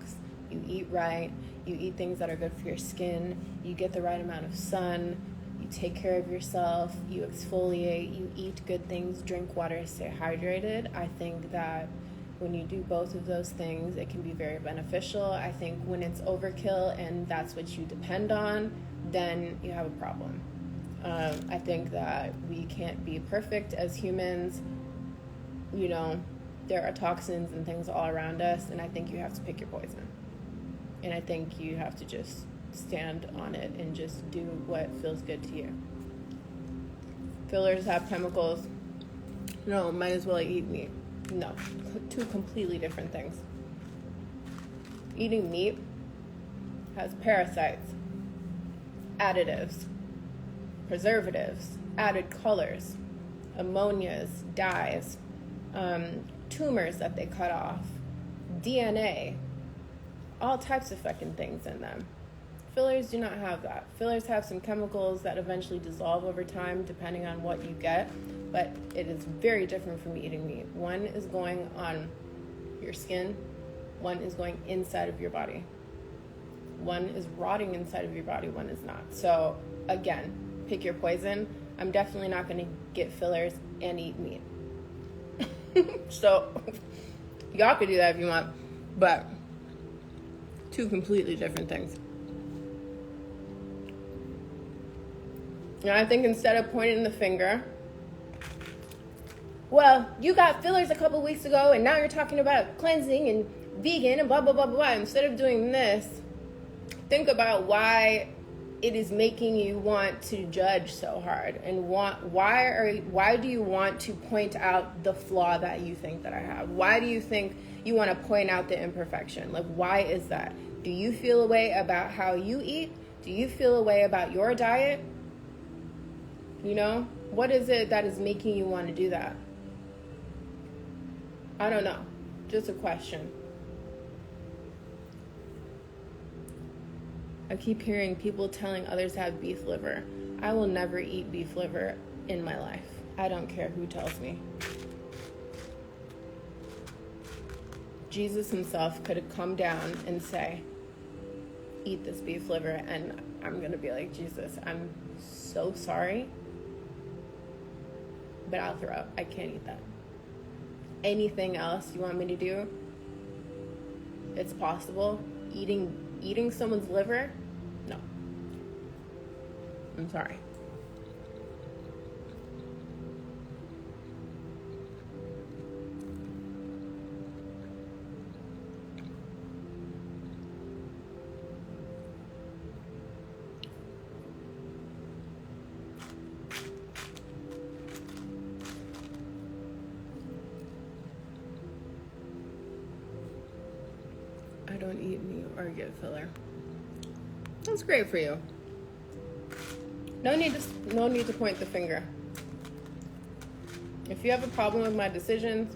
you eat right, you eat things that are good for your skin, you get the right amount of sun, you take care of yourself, you exfoliate, you eat good things, drink water, stay hydrated, I think that when you do both of those things, it can be very beneficial. I think when it's overkill and that's what you depend on, then you have a problem. I think that we can't be perfect as humans. You know, there are toxins and things all around us, and I think you have to pick your poison. And I think you have to just stand on it and just do what feels good to you. Fillers have chemicals. No, might as well eat meat. No, two completely different things. Eating meat has parasites, additives, preservatives, added colors, ammonias, dyes, tumors that they cut off, DNA, all types of fucking things in them. Fillers do not have that. Fillers have some chemicals that eventually dissolve over time depending on what you get, but it is very different from eating meat. One is going on your skin, one is going inside of your body. One is rotting inside of your body, one is not. So again, pick your poison. I'm definitely not going to get fillers and eat meat. So y'all could do that if you want, but two completely different things. And I think instead of pointing the finger, well, you got fillers a couple weeks ago and now you're talking about cleansing and vegan and blah, blah, blah, blah, blah. Instead of doing this, think about why it is making you want to judge so hard, and why do you want to point out the flaw that you think that I have? Why do you think you want to point out the imperfection? Like, why is that? Do you feel a way about how you eat? Do you feel a way about your diet? You know, what is it that is making you want to do that? I don't know. Just a question. I keep hearing people telling others to have beef liver. I will never eat beef liver in my life. I don't care who tells me. Jesus himself could have come down and say, eat this beef liver, and I'm going to be like, Jesus, I'm so sorry, but I'll throw up. I can't eat that. Anything else you want me to do, it's possible. Eating someone's liver? No. I'm sorry. I don't eat meat or get filler. That's great for you. No need to point the finger. If you have a problem with my decisions,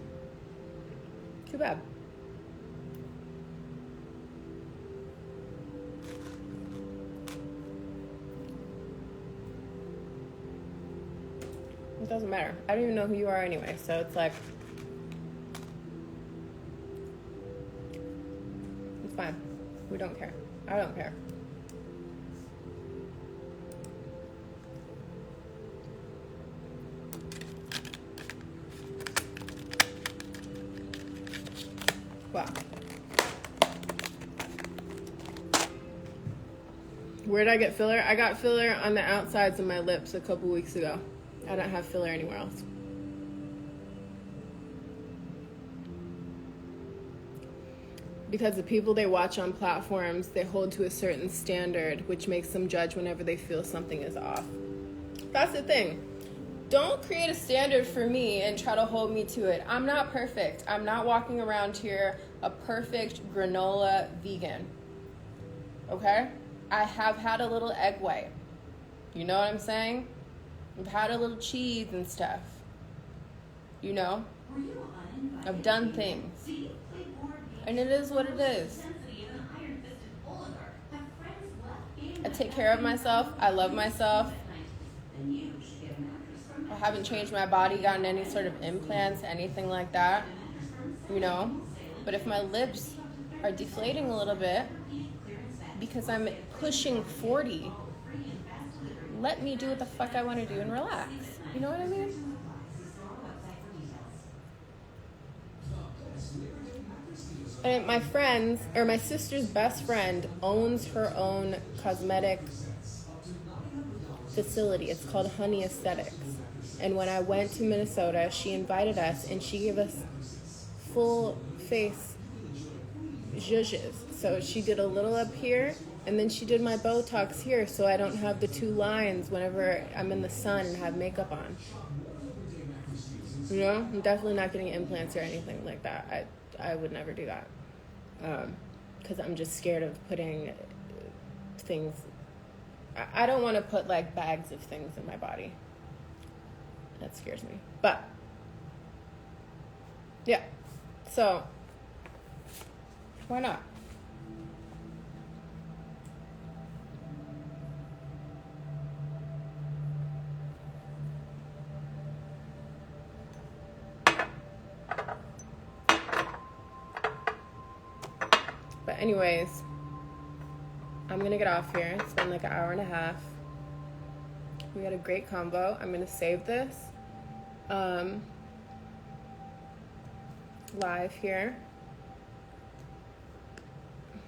too bad. It doesn't matter. I don't even know who you are anyway, so it's like, it's fine. We don't care. I don't care. Wow. Where did I get filler? I got filler on the outsides of my lips a couple weeks ago. I don't have filler anywhere else. Because the people they watch on platforms, they hold to a certain standard, which makes them judge whenever they feel something is off. That's the thing. Don't create a standard for me and try to hold me to it. I'm not perfect. I'm not walking around here a perfect granola vegan. Okay? I have had a little egg white. You know what I'm saying? I've had a little cheese and stuff. You know? I've done things. And it is what it is. I take care of myself. I love myself. I haven't changed my body, gotten any sort of implants, anything like that. You know? But if my lips are deflating a little bit because I'm pushing 40, let me do what the fuck I want to do and relax. You know what I mean? And my friend's, or my sister's best friend, owns her own cosmetic facility. It's called Honey Aesthetics. And when I went to Minnesota, she invited us and she gave us full face zhuzhes. So she did a little up here, and then she did my Botox here so I don't have the two lines whenever I'm in the sun and have makeup on. You know? I'm definitely not getting implants or anything like that. I would never do that. Because I'm just scared of putting things... I don't want to put, like, bags of things in my body. That scares me. But, yeah. So, why not? But anyways, I'm going to get off here. It's been like an hour and a half. We had a great combo. I'm going to save this live here.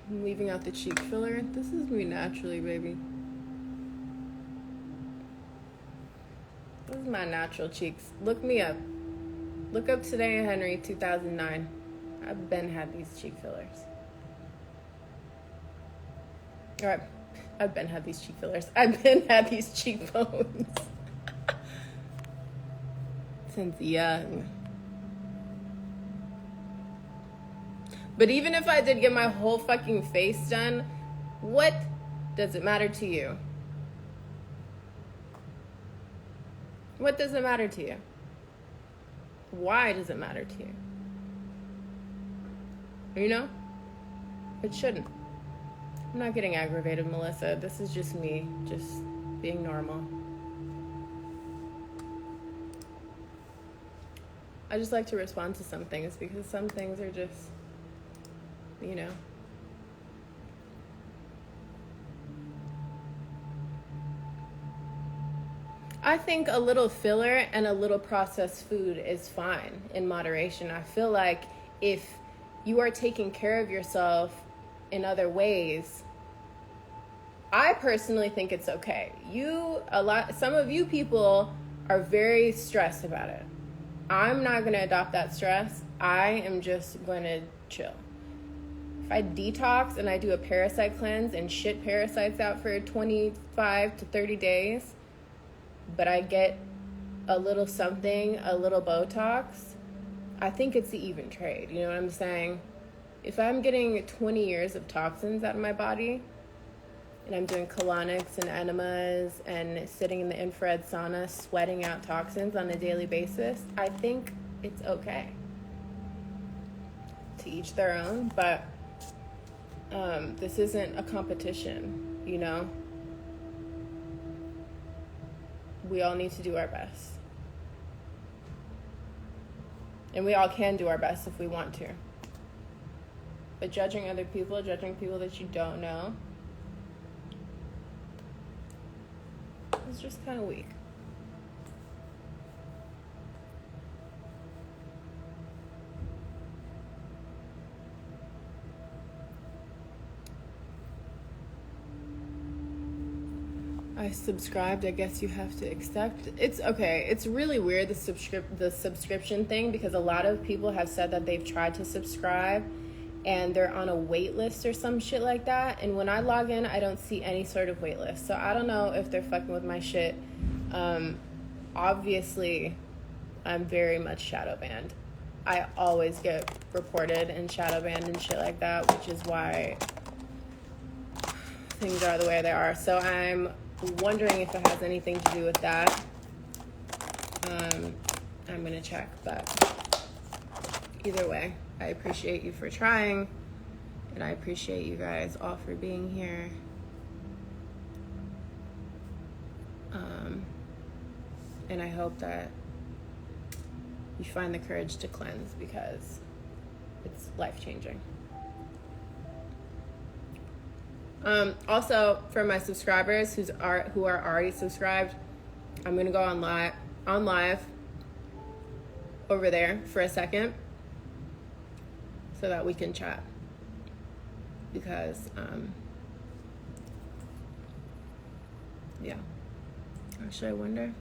I'm leaving out the cheek filler. This is me naturally, baby. This is my natural cheeks. Look me up. Look up Tanayahenry 2009. I've been had these cheek fillers. All right. I've been had these cheek fillers. I've been had these cheekbones since young. But even if I did get my whole fucking face done, what does it matter to you? What does it matter to you? Why does it matter to you? You know? It shouldn't. I'm not getting aggravated, Melissa. This is just me, just being normal. I just like to respond to some things because some things are just, you know. I think a little filler and a little processed food is fine in moderation. I feel like if you are taking care of yourself in other ways, I personally think it's okay. Some of you people are very stressed about it. I'm not going to adopt that stress. I am just going to chill. If I detox and I do a parasite cleanse and shit parasites out for 25 to 30 days, but I get a little something, a little Botox, I think it's the even trade. You know what I'm saying? If I'm getting 20 years of toxins out of my body, and I'm doing colonics and enemas and sitting in the infrared sauna, sweating out toxins on a daily basis, I think it's okay. To each their own, but this isn't a competition, you know? We all need to do our best. And we all can do our best if we want to. But judging other people, judging people that you don't know, is just kind of weak. I subscribed. I guess you have to accept. It's okay. It's really weird, the subscription thing, because a lot of people have said that they've tried to subscribe and they're on a wait list or some shit like that. And when I log in, I don't see any sort of wait list. So I don't know if they're fucking with my shit. Obviously, I'm very much shadow banned. I always get reported and shadow banned and shit like that, which is why things are the way they are. So I'm wondering if it has anything to do with that. I'm gonna check, but either way, I appreciate you for trying, and I appreciate you guys all for being here. And I hope that you find the courage to cleanse, because it's life-changing. Also, for my subscribers who are already subscribed, I'm gonna go on live over there for a second so that we can chat, because yeah. Actually, I wonder.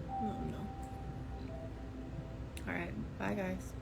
Oh no. All right, bye guys.